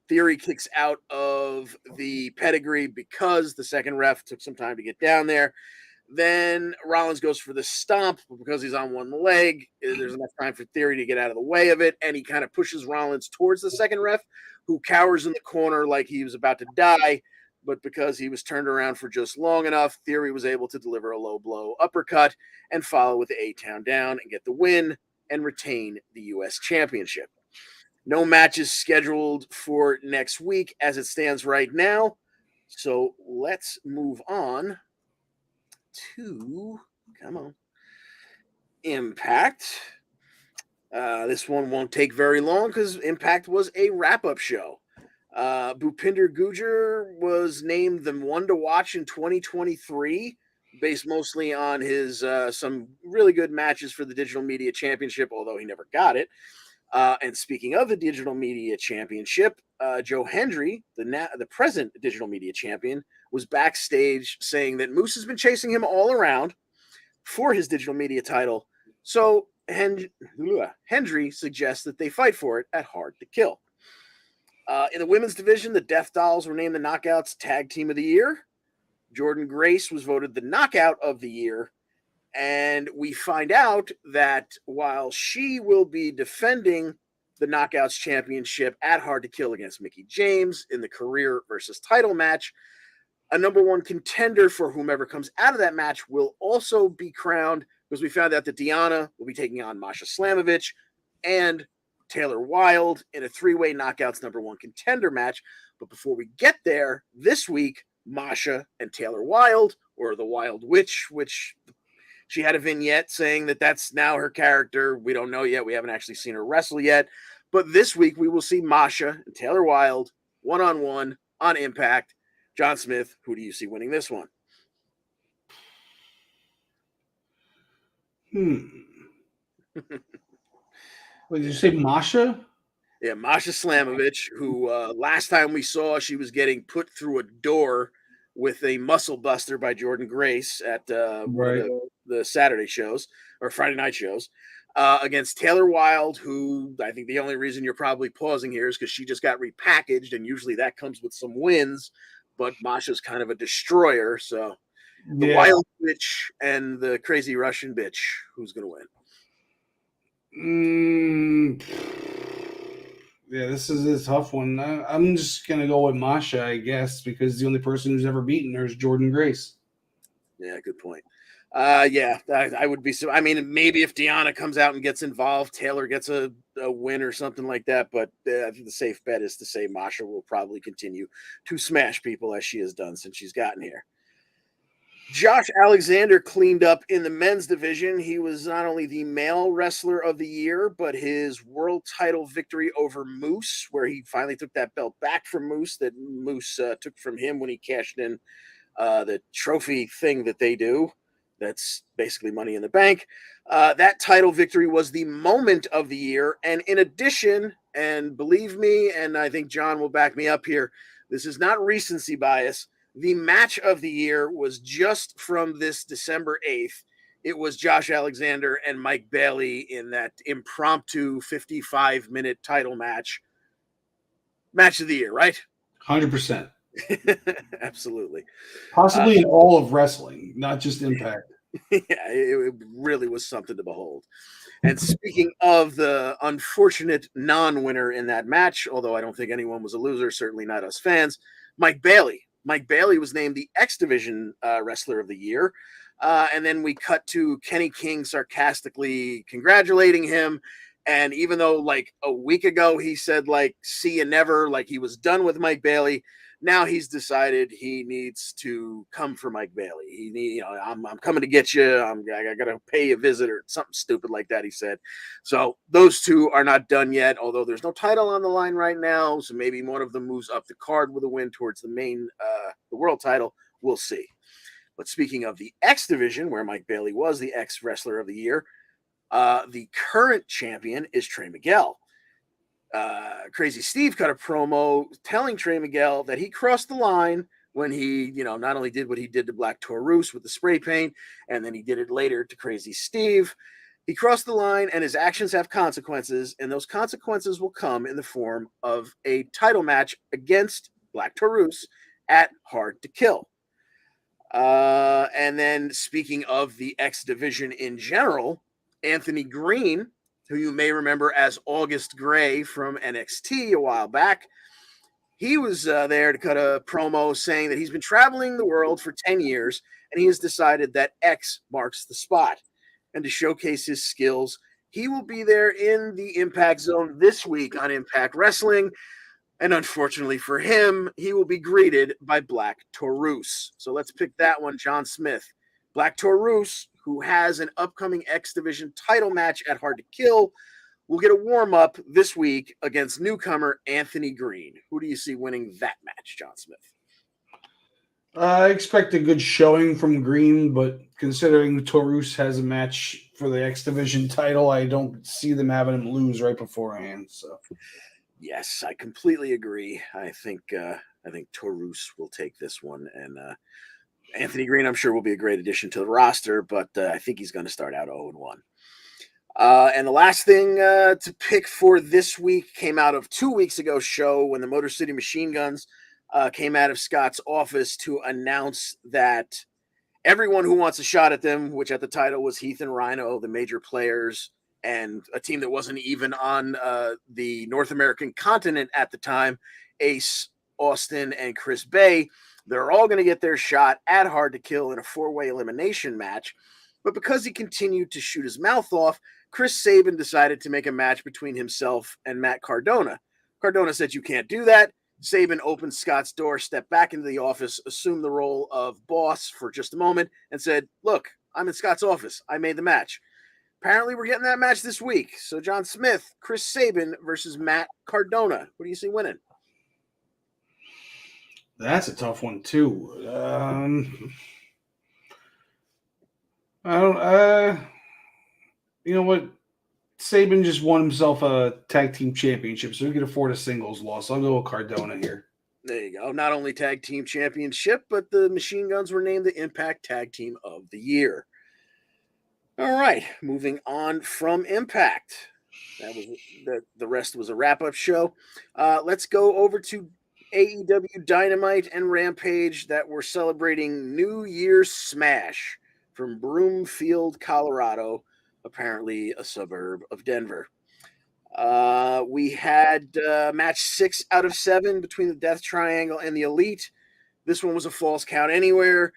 Theory kicks out of the pedigree because the second ref took some time to get down there. Then Rollins goes for the stomp, but because he's on one leg, there's enough time for Theory to get out of the way of it, and he kind of pushes Rollins towards the second ref, who cowers in the corner like he was about to die. But because he was turned around for just long enough, Theory was able to deliver a low blow uppercut and follow with the A-Town down and get the win and retain the U.S. Championship. No matches scheduled for next week as it stands right now. So let's move on to, Impact. This one won't take very long because Impact was a wrap-up show. Bhupinder Gujjar was named the one to watch in 2023, based mostly on his some really good matches for the Digital Media Championship, although he never got it. And speaking of the Digital Media Championship, Joe Hendry, the present Digital Media Champion, was backstage saying that Moose has been chasing him all around for his Digital Media title. So Hendry suggests that they fight for it at Hard to Kill. In the women's division, the Death Dolls were named the Knockouts Tag Team of the Year. Jordan Grace was voted the Knockout of the Year. And we find out that while she will be defending the Knockouts Championship at Hard to Kill against Mickie James in the career versus title match, a number one contender for whomever comes out of that match will also be crowned, because we found out that Deanna will be taking on Masha Slamovich and Taylor Wilde in a three-way knockouts number one contender match. But before we get there, this week, Masha and Taylor Wilde, or the Wild Witch, which she had a vignette saying that that's now her character. We don't know yet. We haven't actually seen her wrestle yet. But this week, we will see Masha and Taylor Wilde one-on-one on Impact. John Smith, who do you see winning this one? Wait, did you say Masha? Yeah, Masha Slamovich, who last time we saw, she was getting put through a door with a muscle buster by Jordan Grace at one of the Saturday shows or Friday night shows against Taylor Wilde, who I think the only reason you're probably pausing here is because she just got repackaged, and usually that comes with some wins, but Masha's kind of a destroyer. So the Wild Bitch and the Crazy Russian Bitch, who's going to win? Yeah, this is a tough one. I'm just going to go with Masha, I guess, because the only person who's ever beaten her is Jordan Grace. Yeah, good point. I would be. I mean, maybe if Deanna comes out and gets involved, Taylor gets a win or something like that. But I think the safe bet is to say Masha will probably continue to smash people as she has done since she's gotten here. Josh Alexander cleaned up in the men's division. He was not only the male wrestler of the year, but his world title victory over Moose, where he finally took that belt back from Moose that Moose took from him when he cashed in the trophy thing that they do. That's basically Money in the Bank. That title victory was the moment of the year. And in addition, and believe me, and I think John will back me up here, this is not recency bias. The match of the year was just from this December 8th. It was Josh Alexander and Mike Bailey in that impromptu 55-minute title match. Match of the year, right? 100%. Absolutely. Possibly in all of wrestling, not just Impact. Yeah, it really was something to behold. And speaking of the unfortunate non-winner in that match, although I don't think anyone was a loser, certainly not us fans, Mike Bailey. Mike Bailey was named the X Division Wrestler of the Year. And then we cut to Kenny King sarcastically congratulating him. And even though like a week ago he said like, see you never, like he was done with Mike Bailey, now he's decided he needs to come for Mike Bailey. I'm coming to get you. I got to pay a visit or something stupid like that, he said. So those two are not done yet, although there's no title on the line right now. So maybe one of them moves up the card with a win towards the main, the world title. We'll see. But speaking of the X Division, where Mike Bailey was the X Wrestler of the Year, the current champion is Trey Miguel. Crazy Steve cut a promo telling Trey Miguel that he crossed the line when he, not only did what he did to Black Taurus with the spray paint, and then he did it later to Crazy Steve. He crossed the line, and his actions have consequences, and those consequences will come in the form of a title match against Black Taurus at Hard to Kill. And then speaking of the X Division in general, Anthony Green, who you may remember as August Gray from NXT a while back, he was there to cut a promo saying that he's been traveling the world for 10 years, and he has decided that X marks the spot. And to showcase his skills, he will be there in the Impact Zone this week on Impact Wrestling. And unfortunately for him, he will be greeted by Black Taurus. So let's pick that one, John Smith. Black Taurus, who has an upcoming X Division title match at Hard to Kill, will get a warm-up this week against newcomer Anthony Green. Who do you see winning that match, John Smith? I expect a good showing from Green, but considering Taurus has a match for the X Division title, I don't see them having him lose right beforehand. So, yes, I completely agree. I think Taurus will take this one, and Anthony Green, I'm sure, will be a great addition to the roster, but I think he's going to start out 0-1. And the last thing to pick for this week came out of 2 weeks ago show when the Motor City Machine Guns came out of Scott's office to announce that everyone who wants a shot at them, which at the title was Heath and Rhino, the major players, and a team that wasn't even on the North American continent at the time, Ace, Austin, and Chris Bay, They're all going to get their shot at Hard to Kill in a 4-way elimination match. But because he continued to shoot his mouth off, Chris Sabin decided to make a match between himself and Matt Cardona. Cardona said, "You can't do that." Sabin opened Scott's door, stepped back into the office, assumed the role of boss for just a moment, and said, "Look, I'm in Scott's office. I made the match." Apparently, we're getting that match this week. So, John Smith, Chris Sabin versus Matt Cardona. What do you see winning? That's a tough one too. I don't. You know what? Sabin just won himself a tag team championship, so he could afford a singles loss. I'll go with Cardona here. There you go. Not only tag team championship, but the Machine Guns were named the Impact Tag Team of the Year. All right, moving on from Impact. That was the rest was a wrap-up show. Let's go over to AEW Dynamite and Rampage that were celebrating New Year's Smash from Broomfield, Colorado, apparently a suburb of Denver. We had match 6 out of 7 between the Death Triangle and the Elite. This one was a false count anywhere.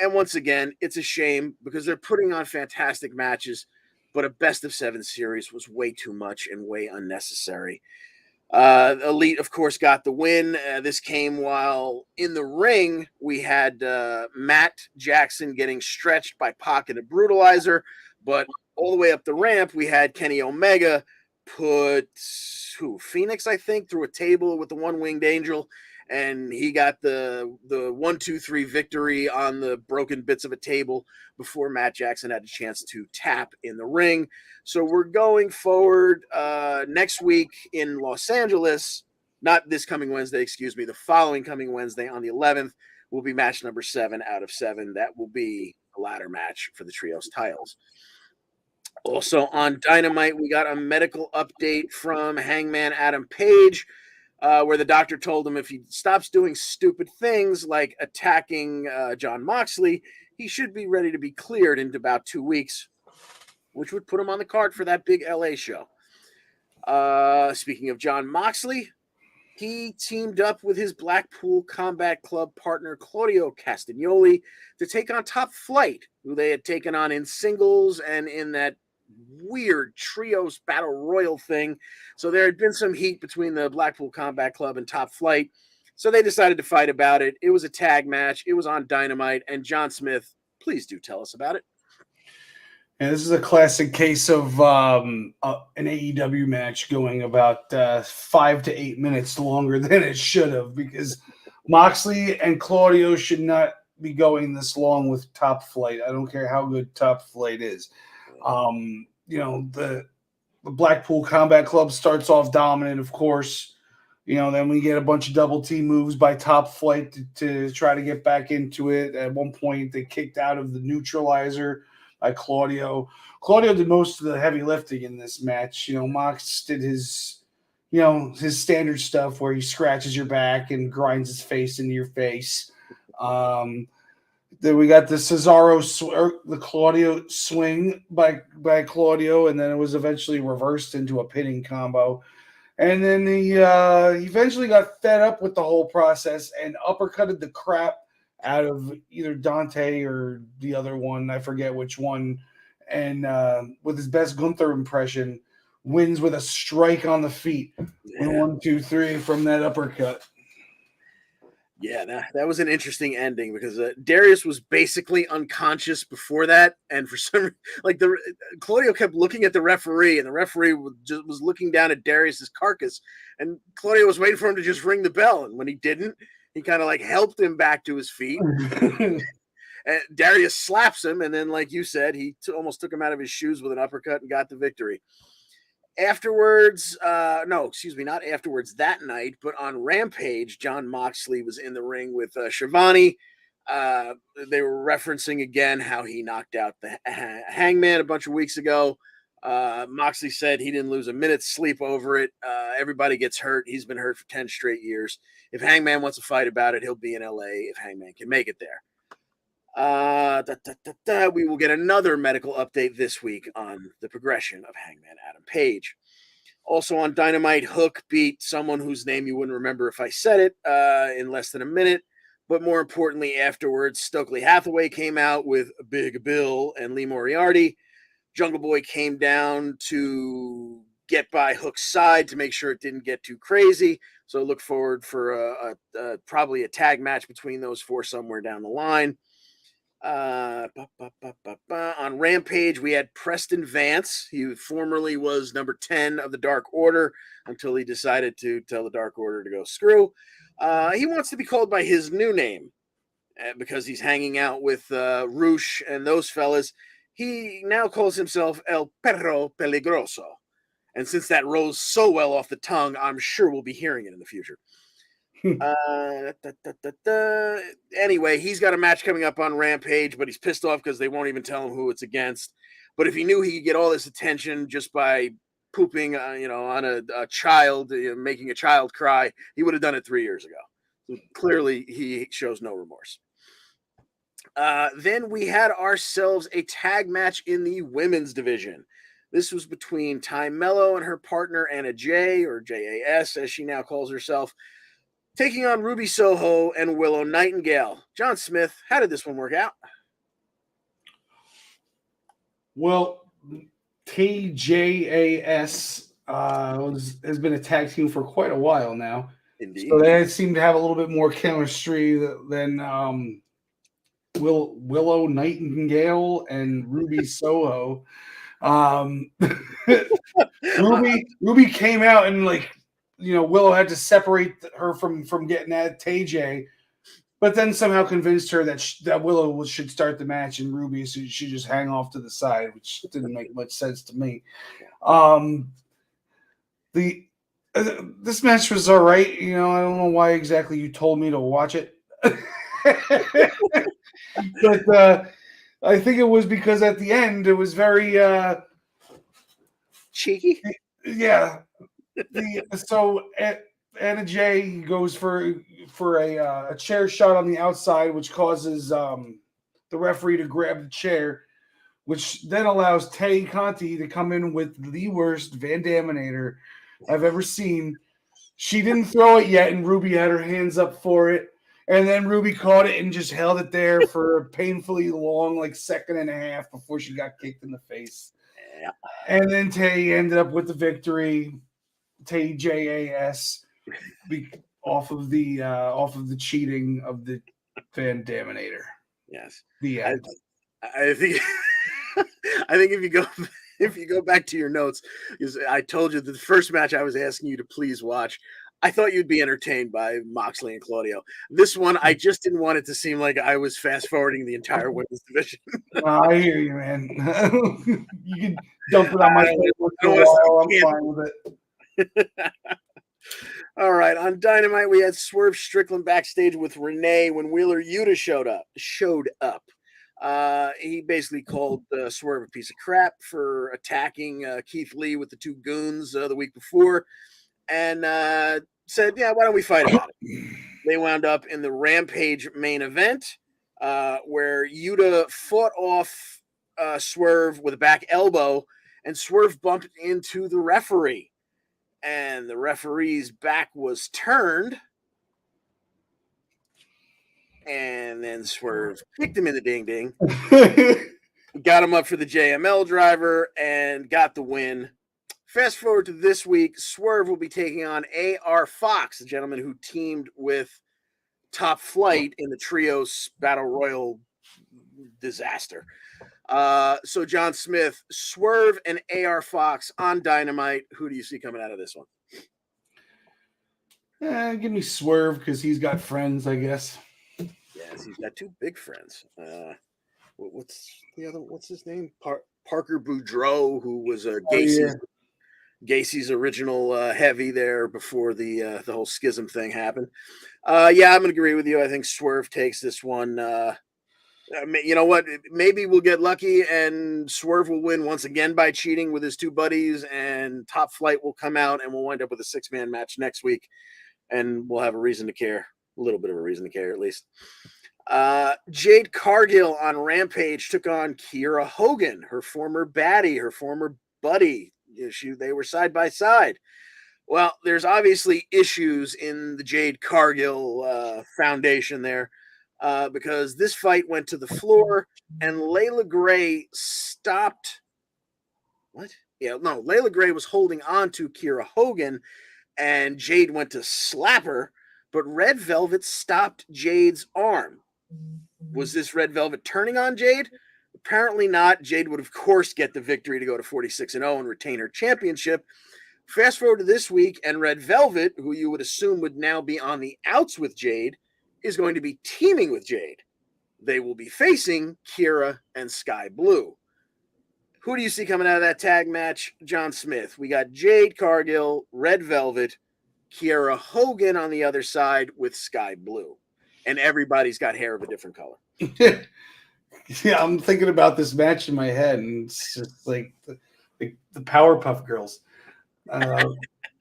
And once again, it's a shame because they're putting on fantastic matches, but a best of 7 series was way too much and way unnecessary. Elite, of course, got the win. This came while in the ring, we had Matt Jackson getting stretched by Pac and the Brutalizer, but all the way up the ramp, we had Kenny Omega put Phoenix, I think, through a table with the one-winged angel, and he got the 1-2-3 victory on the broken bits of a table before Matt Jackson had a chance to tap in the ring. So we're going forward next week in Los Angeles, not this coming Wednesday, excuse me, the following coming Wednesday on the 11th will be match number 7 out of 7. That will be a ladder match for the Trios titles. Also on Dynamite, we got a medical update from Hangman Adam Page, where the doctor told him if he stops doing stupid things like attacking Jon Moxley, he should be ready to be cleared in about 2 weeks, which would put him on the card for that big LA show. Speaking of Jon Moxley, he teamed up with his Blackpool Combat Club partner Claudio Castagnoli to take on Top Flight, who they had taken on in singles and in that weird trios battle royal thing. So there had been some heat between the Blackpool Combat Club and Top Flight. So they decided to fight about it. It was a tag match. It was on Dynamite. And John Smith, please do tell us about it. And this is a classic case of an AEW match going about 5 to 8 minutes longer than it should have, because Moxley and Claudio should not be going this long with Top Flight. I don't care how good Top Flight is. The Blackpool Combat Club starts off dominant, of course. Then we get a bunch of double team moves by Top Flight to try to get back into it. At one point, they kicked out of the neutralizer by Claudio. Claudio did most of the heavy lifting in this match. Mox did his standard stuff where he scratches your back and grinds his face into your face. Then we got the Cesaro, the Claudio swing by Claudio, and then it was eventually reversed into a pinning combo. And then he eventually got fed up with the whole process and uppercutted the crap out of either Dante or the other one, I forget which one, and with his best Gunther impression, wins with a strike on the feet. Yeah. 1, 2, 3 from that uppercut. Yeah, that was an interesting ending because Darius was basically unconscious before that, and for some Claudio kept looking at the referee, and the referee was looking down at Darius's carcass, and Claudio was waiting for him to just ring the bell, and when he didn't, he kind of helped him back to his feet. And Darius slaps him, and then, like you said, he almost took him out of his shoes with an uppercut and got the victory. Afterwards, not afterwards that night, but on Rampage, Jon Moxley was in the ring with Shivani. They were referencing again how he knocked out the Hangman a bunch of weeks ago. Moxley said he didn't lose a minute's sleep over it. Everybody gets hurt. He's been hurt for 10 straight years. If Hangman wants to fight about it, he'll be in LA if Hangman can make it there. We will get another medical update this week on the progression of Hangman Adam Page. Also on Dynamite, Hook beat someone whose name you wouldn't remember if I said it in less than a minute. But more importantly, afterwards, Stokely Hathaway came out with Big Bill and Lee Moriarty. Jungle Boy came down to get by Hook's side to make sure it didn't get too crazy. So look forward for probably a tag match between those four somewhere down the line. On Rampage, we had Preston Vance. He formerly was number 10 of the Dark Order until he decided to tell the Dark Order to go screw. He wants to be called by his new name because he's hanging out with Roosh and those fellas. He now calls himself El Perro Peligroso. And since that rolls so well off the tongue, I'm sure we'll be hearing it in the future. Anyway, he's got a match coming up on Rampage, but he's pissed off because they won't even tell him who it's against. But if he knew he could get all this attention just by pooping, on a child, making a child cry, he would have done it 3 years ago. So clearly, he shows no remorse. Then we had ourselves a tag match in the women's division. This was between Ty Mello and her partner Anna Jay, or JAS, as she now calls herself, taking on Ruby Soho and Willow Nightingale. John Smith, how did this one work out? Well, TJAS has been a tag team for quite a while now. Indeed. So they seem to have a little bit more chemistry than Willow Nightingale and Ruby Soho. Ruby came out and Willow had to separate her from getting at TJ, but then somehow convinced her that Willow should start the match and Ruby should just hang off to the side, which didn't make much sense to me. This match was all right. I don't know why exactly you told me to watch it, but I think it was because at the end it was very cheeky. Yeah. So Anna Jay goes for a chair shot on the outside, which causes the referee to grab the chair, which then allows Tay Conti to come in with the worst Van Daminator I've ever seen. She didn't throw it yet, and Ruby had her hands up for it. And then Ruby caught it and just held it there for a painfully long, second and a half before she got kicked in the face. Yeah. And then Tay ended up with the victory. Tay JAS off of the cheating of the Van Daminator. Yes. The end. I think if you go back to your notes, because I told you that the first match I was asking you to please watch, I thought you'd be entertained by Moxley and Claudio. This one, I just didn't want it to seem like I was fast forwarding the entire women's division. I hear you, man. You can dump it on my Facebook. I'm fine with it. All right, on Dynamite, we had Swerve Strickland backstage with Renee when Wheeler Yuta showed up. He basically called Swerve a piece of crap for attacking Keith Lee with the two goons the week before, and said, "Yeah, why don't we fight about it?" They wound up in the Rampage main event, where Yuta fought off Swerve with a back elbow, and Swerve bumped into the referee. And the referee's back was turned. And then Swerve kicked him in the ding-ding. Got him up for the JML driver and got the win. Fast forward to this week, Swerve will be taking on A.R. Fox, the gentleman who teamed with Top Flight in the Trios Battle Royal disaster. So John Smith, Swerve, and A.R. Fox on Dynamite. Who do you see coming out of this one? Give me Swerve because he's got friends, I guess. Yes, he's got two big friends. What's the other? What's his name? Parker Boudreaux, who was Gacy's original heavy there before the whole schism thing happened. Yeah, I'm going to agree with you. I think Swerve takes this one. You know what? Maybe we'll get lucky and Swerve will win once again by cheating with his two buddies, and Top Flight will come out and we'll wind up with a 6-man match next week, and we'll have a reason to care. A little bit of a reason to care, at least. Jade Cargill on Rampage took on Kiera Hogan, her former baddie, her former buddy. They were side by side. Well, there's obviously issues in the Jade Cargill foundation there because this fight went to the floor and Layla Gray stopped. What? Yeah, no, Layla Gray was holding on to Kiera Hogan and Jade went to slap her, but Red Velvet stopped Jade's arm. Was this Red Velvet turning on Jade? Apparently not. Jade would, of course, get the victory to go to 46-0 and retain her championship. Fast forward to this week, and Red Velvet, who you would assume would now be on the outs with Jade, is going to be teaming with Jade. They will be facing Kiera and Sky Blue. Who do you see coming out of that tag match? John Smith. We got Jade Cargill, Red Velvet, Kiera Hogan on the other side with Sky Blue. And everybody's got hair of a different color. Yeah, I'm thinking about this match in my head, and it's just like the Powerpuff Girls. There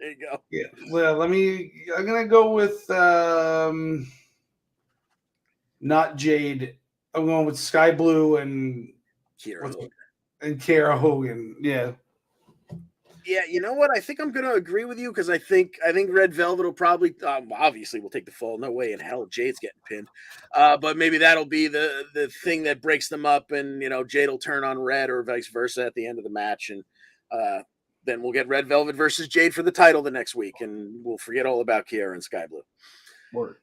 you go. Yeah. Well, I'm gonna go with not Jade. I'm going with Sky Blue and Kiera Hogan. And Kiera Hogan. Yeah. Yeah, you know what? I think I'm going to agree with you because I think Red Velvet will probably obviously will take the fall. No way in hell Jade's getting pinned. But maybe that'll be the thing that breaks them up, and Jade will turn on Red or vice versa at the end of the match, and then we'll get Red Velvet versus Jade for the title the next week, and we'll forget all about Kiera and Sky Blue. Word.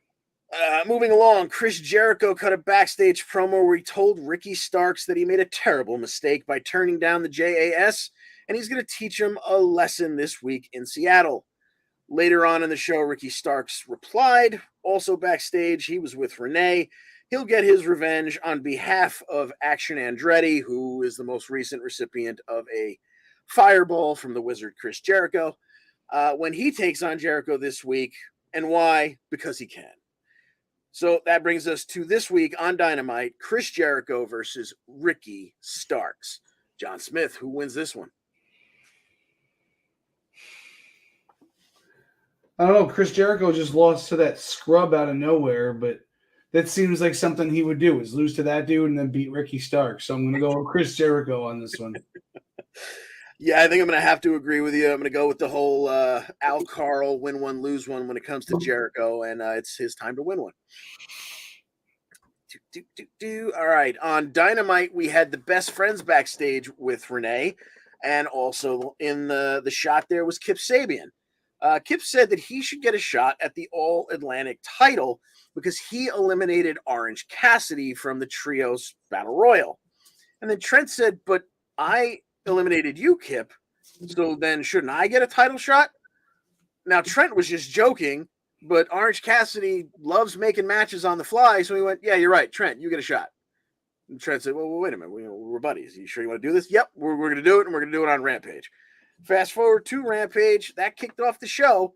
Moving along, Chris Jericho cut a backstage promo where he told Ricky Starks that he made a terrible mistake by turning down the JAS, and he's going to teach him a lesson this week in Seattle. Later on in the show, Ricky Starks replied, also backstage, he was with Renee. He'll get his revenge on behalf of Action Andretti, who is the most recent recipient of a fireball from the wizard Chris Jericho, when he takes on Jericho this week. And why? Because he can. So that brings us to this week on Dynamite, Chris Jericho versus Ricky Starks. John Smith, who wins this one? I don't know. Chris Jericho just lost to that scrub out of nowhere, but that seems like something he would do, is lose to that dude and then beat Ricky Starks. So I'm going to go with Chris Jericho on this one. Yeah, I think I'm going to have to agree with you. I'm going to go with the whole Al Karl win one, lose one when it comes to Jericho, and it's his time to win one. All right, on Dynamite, we had the best friends backstage with Renee, and also in the shot there was Kip Sabian. Kip said that he should get a shot at the All-Atlantic title because he eliminated Orange Cassidy from the Trios Battle Royal. And then Trent said, but I eliminated you, Kip, so then shouldn't I get a title shot? Now, Trent was just joking, but Orange Cassidy loves making matches on the fly, so he went, yeah, you're right, Trent, you get a shot. And Trent said, well, wait a minute, we're buddies. You sure you want to do this? Yep, we're going to do it, and we're going to do it on Rampage. Fast forward to Rampage, that kicked off the show.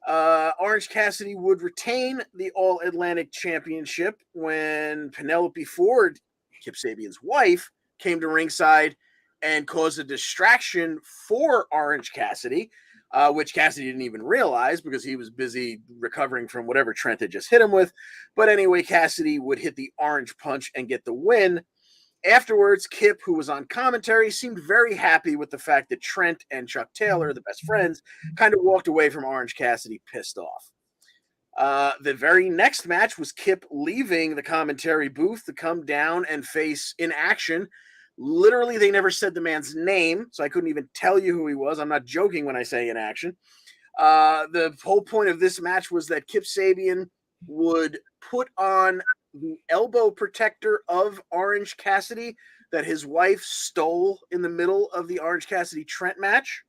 Orange Cassidy would retain the All-Atlantic Championship when Penelope Ford, Kip Sabian's wife, came to ringside and caused a distraction for Orange Cassidy, which Cassidy didn't even realize because he was busy recovering from whatever Trent had just hit him with. But anyway, Cassidy would hit the orange punch and get the win. Afterwards, Kip, who was on commentary, seemed very happy with the fact that Trent and Chuck Taylor, the best friends, kind of walked away from Orange Cassidy pissed off. The very next match was Kip leaving the commentary booth to come down and face In Action. Literally, they never said the man's name, so I couldn't even tell you who he was. I'm not joking when I say In Action. The whole point of this match was that Kip Sabian would put on the elbow protector of Orange Cassidy that his wife stole in the middle of the Orange Cassidy Trent match.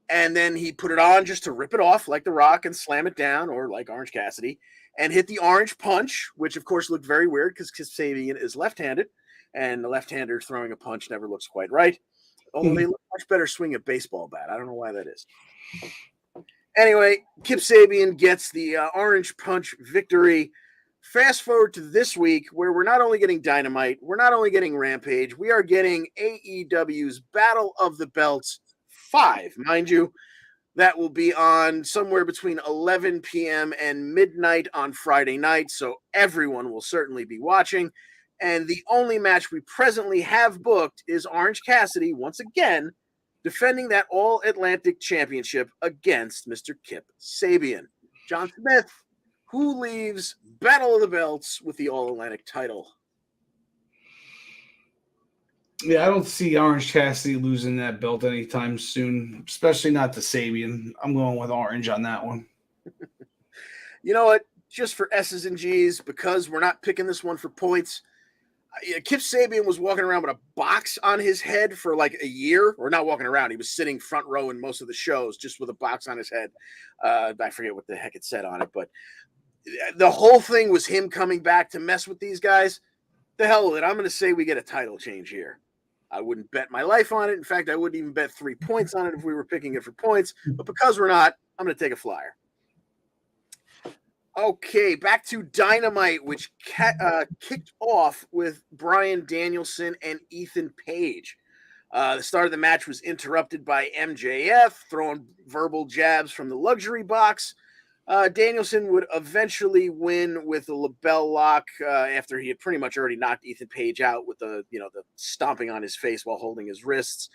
And then he put it on just to rip it off like The Rock and slam it down, or like Orange Cassidy, and hit the orange punch, which of course looked very weird because Kip Sabian is left-handed, and the left-hander throwing a punch never looks quite right. Although they look much better swinging a baseball bat. I don't know why that is. Anyway, Kip Sabian gets the orange punch victory. Fast forward to this week, where we're not only getting Dynamite, we're not only getting Rampage, we are getting AEW's Battle of the Belts 5, mind you. That will be on somewhere between 11 p.m. and midnight on Friday night, so everyone will certainly be watching. And the only match we presently have booked is Orange Cassidy, once again, defending that All-Atlantic Championship against Mr. Kip Sabian. John Smith, who leaves Battle of the Belts with the All-Atlantic title? Yeah, I don't see Orange Cassidy losing that belt anytime soon, especially not to Sabian. I'm going with Orange on that one. You know what? Just for S's and G's, because we're not picking this one for points, Kip Sabian was walking around with a box on his head for like a year, or not walking around. He was sitting front row in most of the shows just with a box on his head. I forget what the heck it said on it, but the whole thing was him coming back to mess with these guys. The hell with it. I'm going to say we get a title change here. I wouldn't bet my life on it. In fact, I wouldn't even bet 3 points on it if we were picking it for points. But because we're not, I'm going to take a flyer. Okay, back to Dynamite, which kicked off with Bryan Danielson and Ethan Page. The start of the match was interrupted by MJF throwing verbal jabs from the luxury box. Danielson would eventually win with a label lock after he had pretty much already knocked Ethan Page out with the stomping on his face while holding his wrists.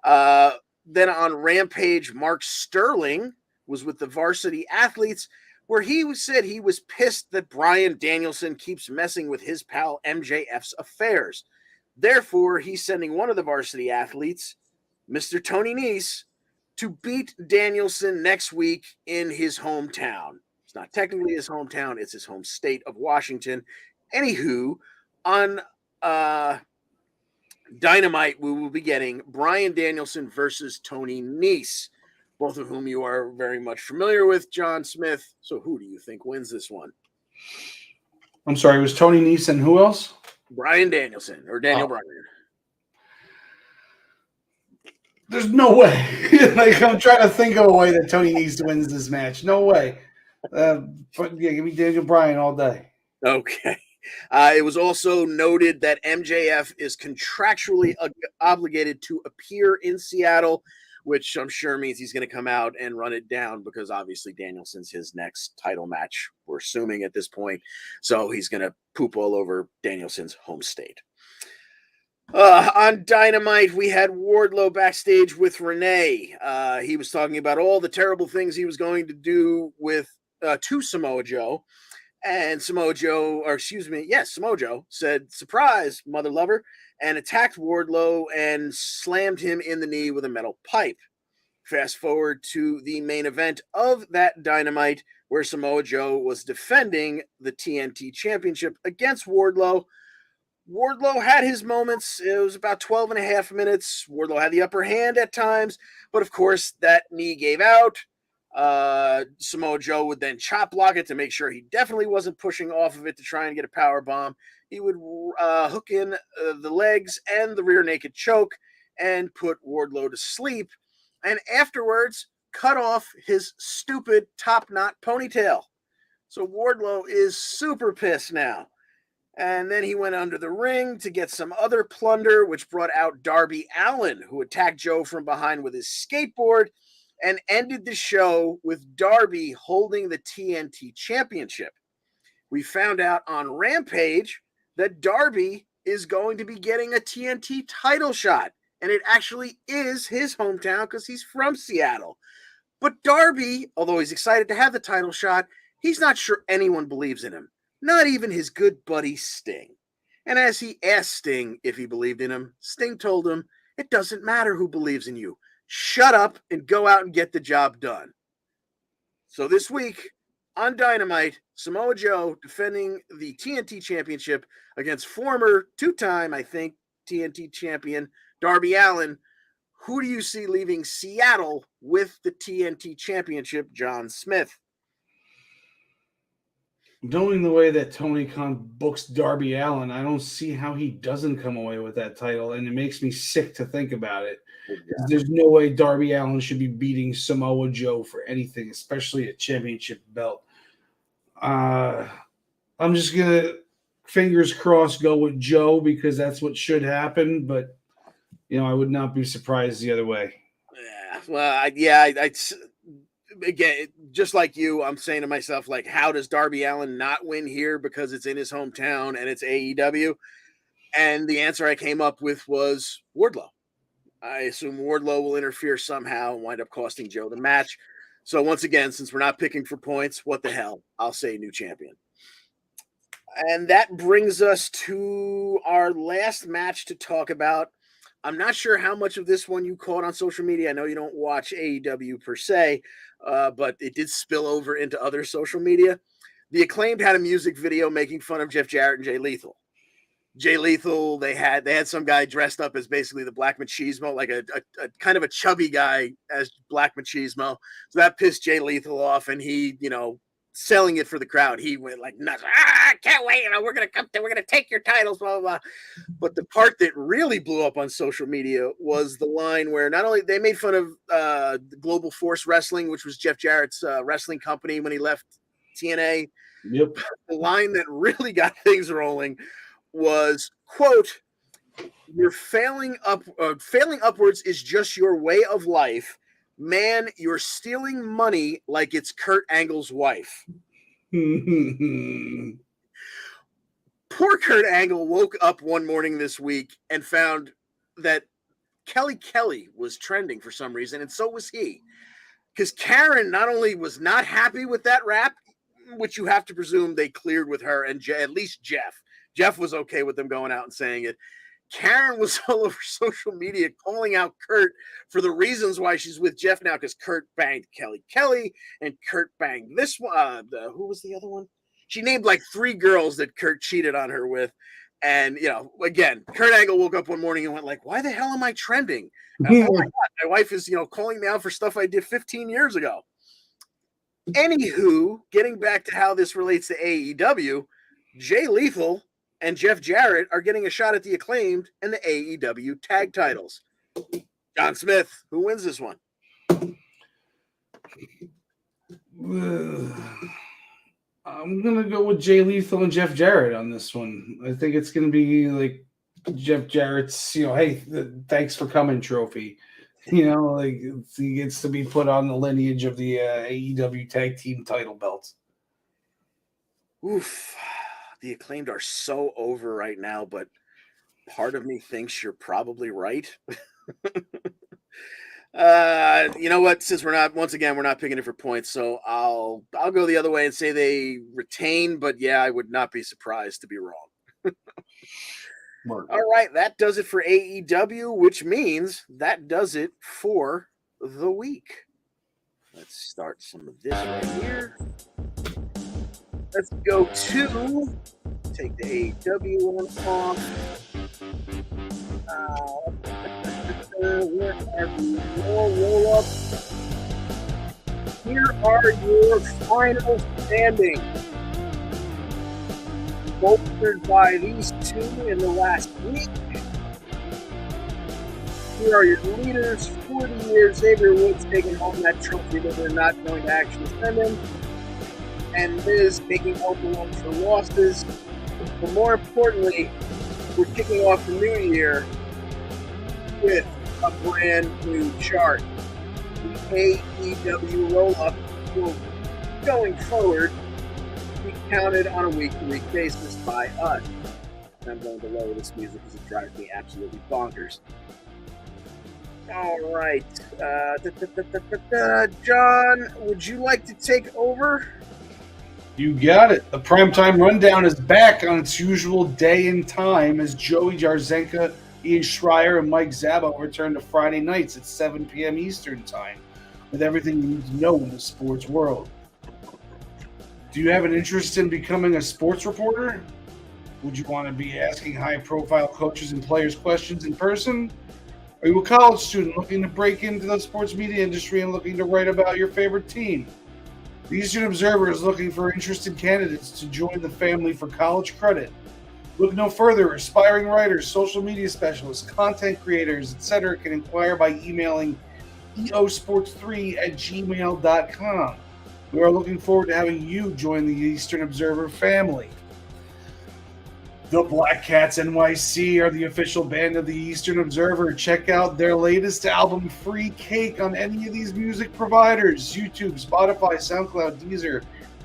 Then on Rampage, Mark Sterling was with the Varsity Athletes, where he said he was pissed that Bryan Danielson keeps messing with his pal MJF's affairs. Therefore, he's sending one of the Varsity Athletes, Mr. Tony Nese, to beat Danielson next week in his hometown. It's not technically his hometown, it's his home state of Washington. Anywho, on Dynamite, we will be getting Bryan Danielson versus Tony Nese, both of whom you are very much familiar with, John Smith. So who do you think wins this one? I'm sorry, it was Tony Nese and who else? Bryan Danielson, or Daniel Bryan. There's no way. Like, I'm trying to think of a way that Tony Nese wins this match. No way. But yeah, give me Daniel Bryan all day. Okay. It was also noted that MJF is contractually obligated to appear in Seattle, which I'm sure means he's going to come out and run it down because obviously Danielson's his next title match, we're assuming at this point. So he's going to poop all over Danielson's home state. On Dynamite, we had Wardlow backstage with Renee. He was talking about all the terrible things he was going to do to Samoa Joe. And Samoa Joe said, "Surprise, mother lover," and attacked Wardlow and slammed him in the knee with a metal pipe. Fast forward to the main event of that Dynamite, where Samoa Joe was defending the TNT Championship against Wardlow. Wardlow had his moments. It was about 12 and a half minutes. Wardlow had the upper hand at times, but of course that knee gave out. Samoa Joe would then chop block it to make sure he definitely wasn't pushing off of it to try and get a power bomb. He would hook in the legs and the rear naked choke and put Wardlow to sleep, and afterwards cut off his stupid top knot ponytail. So Wardlow is super pissed now. And then he went under the ring to get some other plunder, which brought out Darby Allin, who attacked Joe from behind with his skateboard and ended the show with Darby holding the TNT Championship. We found out on Rampage that Darby is going to be getting a TNT title shot, and it actually is his hometown because he's from Seattle. But Darby, although he's excited to have the title shot, he's not sure anyone believes in him. Not even his good buddy Sting. And as he asked Sting if he believed in him, Sting told him, "It doesn't matter who believes in you. Shut up and go out and get the job done." So this week on Dynamite, Samoa Joe defending the TNT Championship against former two-time, I think, TNT champion Darby Allin. Who do you see leaving Seattle with the TNT Championship, John Smith? Knowing the way that Tony Khan books Darby Allin, I don't see how he doesn't come away with that title, and it makes me sick to think about it. Exactly. There's no way Darby Allin should be beating Samoa Joe for anything, especially a championship belt. I'm just going to, fingers crossed, go with Joe because that's what should happen, but, I would not be surprised the other way. Yeah, well, I again, just like you, I'm saying to myself, like, how does Darby Allin not win here because it's in his hometown and it's AEW? And the answer I came up with was Wardlow. I assume Wardlow will interfere somehow and wind up costing Joe the match. So once again, since we're not picking for points, what the hell? I'll say new champion. And that brings us to our last match to talk about. I'm not sure how much of this one you caught on social media. I know you don't watch AEW per se, but it did spill over into other social media. The Acclaimed had a music video making fun of Jeff Jarrett and Jay Lethal. Jay Lethal, they had some guy dressed up as basically the Black Machismo, like a kind of a chubby guy as Black Machismo. So that pissed Jay Lethal off, and he, selling it for the crowd, he went like nuts. I can't wait. We're gonna take your titles, blah, blah, blah. But the part that really blew up on social media was the line where not only they made fun of the Global Force Wrestling, which was Jeff Jarrett's wrestling company when he left TNA. Yep. The line that really got things rolling was, quote, "You're failing upwards is just your way of life. Man, you're stealing money like it's Kurt Angle's wife." Poor Kurt Angle woke up one morning this week and found that Kelly was trending for some reason, and so was he. Because Karen not only was not happy with that rap, which you have to presume they cleared with her and at least Jeff. Jeff was okay with them going out and saying it. Karen was all over social media calling out Kurt for the reasons why she's with Jeff now, because Kurt banged Kelly and Kurt banged this one. Who was the other one? She named like 3 girls that Kurt cheated on her with. And, again, Kurt Angle woke up one morning and went like, why the hell am I trending? Oh my God, my wife is, calling me out for stuff I did 15 years ago. Anywho, getting back to how this relates to AEW, Jay Lethal and Jeff Jarrett are getting a shot at the Acclaimed and the AEW tag titles. John Smith, who wins this one? I'm going to go with Jay Lethal and Jeff Jarrett on this one. I think it's going to be like Jeff Jarrett's, hey, thanks for coming trophy. He gets to be put on the lineage of the AEW tag team title belts. Oof. The Acclaimed are so over right now, but part of me thinks you're probably right. You know what? Since we're not picking it for points, so I'll go the other way and say they retain, but yeah, I would not be surprised to be wrong. All right, that does it for AEW, which means that does it for the week. Let's start some of this right here. Let's go to take the AEW one off. Where are the roll-up? Here are your final standings. Bolstered by these 2 in the last week. Here are your leaders. 40 years, Xavier Woods taking home that trophy that we're not going to actually send him. And Miz taking home the one for losses. But more importantly, we're kicking off the new year with a brand new chart. The AEW roll-up will, going forward, be counted on a week-to-week basis by us. And I'm going to lower this music because it drives me absolutely bonkers. All right. John, would you like to take over? You got it. The Primetime Rundown is back on its usual day and time as Joey Jarzenka, Ian Schreier, and Mike Zabo return to Friday nights at 7 p.m. Eastern Time with everything you need to know in the sports world. Do you have an interest in becoming a sports reporter? Would you want to be asking high-profile coaches and players questions in person? Are you a college student looking to break into the sports media industry and looking to write about your favorite team? The Eastern Observer is looking for interested candidates to join the family for college credit. Look no further. Aspiring writers, social media specialists, content creators, etc. can inquire by emailing eosports3@gmail.com. We are looking forward to having you join the Eastern Observer family. The Black Cats NYC are the official band of the Eastern Observer. Check out their latest album, Free Cake, on any of these music providers. YouTube, Spotify, SoundCloud, Deezer.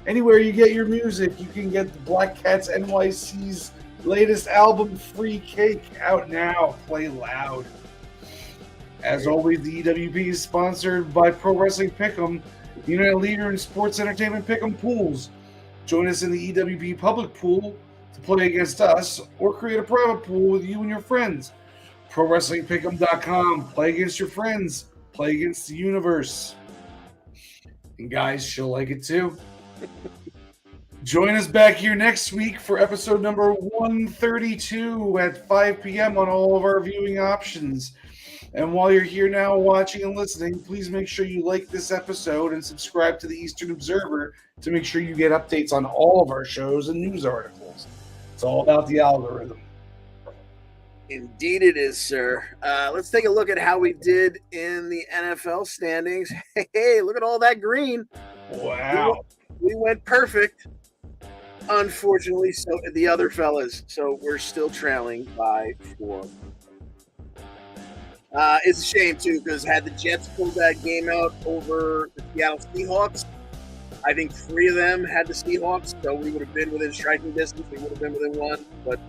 Anywhere you get your music, you can get the Black Cats NYC's latest album, Free Cake, out now. Play loud. As always, the EWP is sponsored by Pro Wrestling Pick'em, the United Leader in Sports Entertainment Pick'em pools. Join us in the EWP public pool to play against us, or create a private pool with you and your friends. ProWrestlingPick'em.com. Play against your friends. Play against the universe. And guys, she'll like it too. Join us back here next week for episode number 132 at 5 p.m. on all of our viewing options. And while you're here now watching and listening, please make sure you like this episode and subscribe to the Eastern Observer to make sure you get updates on all of our shows and news articles. It's all about the algorithm. Indeed it is, sir. Let's take a look at how we did in the NFL standings. Hey, look at all that green. Wow. We went perfect. Unfortunately, so the other fellas. So we're still trailing by 4. It's a shame, too, because had the Jets pulled that game out over the Seattle Seahawks, I think 3 of them had the Seahawks, so we would have been within striking distance. We would have been within 1, but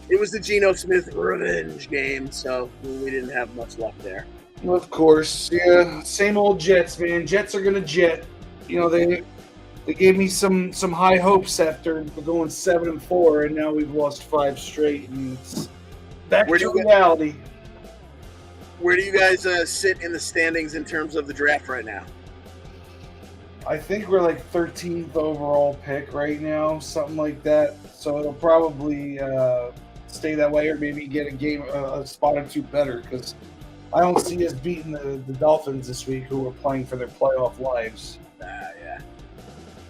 it was the Geno Smith revenge game, so we didn't have much luck there. Of course, yeah. Same old Jets, man. Jets are gonna jet. You know, they gave me some high hopes after going 7-4, and now we've lost 5 straight, and it's back to reality. Where do you guys sit in the standings in terms of the draft right now? I think we're like 13th overall pick right now, something like that. So it'll probably stay that way, or maybe get a spot or 2 better, because I don't see us beating the Dolphins this week, who are playing for their playoff lives.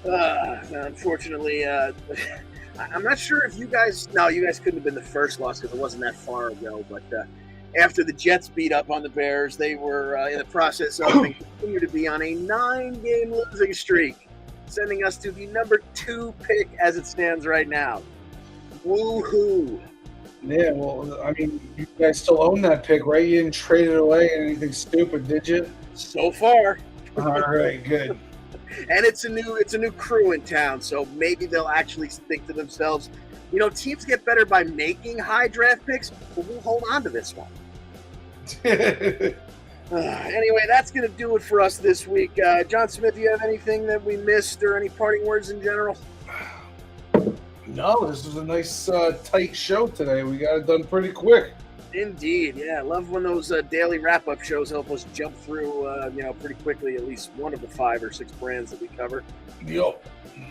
Yeah. Unfortunately, I'm not sure if you guys. No, you guys couldn't have been the first loss because it wasn't that far ago. But after the Jets beat up on the Bears, they were in the process of and continue to be on a 9-game losing streak, sending us to the number 2 pick as it stands right now. Woohoo! Yeah, well, I mean, you guys still own that pick, right? You didn't trade it away or anything stupid, did you? So far. All right, good. And it's a new crew in town, so maybe they'll actually think to themselves, you know, teams get better by making high draft picks, but we'll hold on to this one. Anyway, that's going to do it for us this week. John Smith, do you have anything that we missed or any parting words in general? No, this was a nice tight show today. We got it done pretty quick. Indeed, yeah. I love when those daily wrap-up shows help us jump through, pretty quickly at least one of the 5 or 6 brands that we cover. Yep.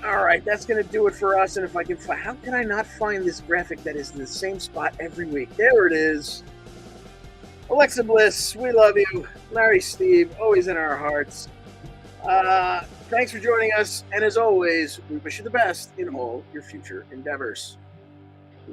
All right, that's going to do it for us. And if I can find, how can I not find this graphic that is in the same spot every week? There it is. Alexa Bliss, we love you. Larry Steve, always in our hearts. Thanks for joining us. And as always, we wish you the best in all your future endeavors.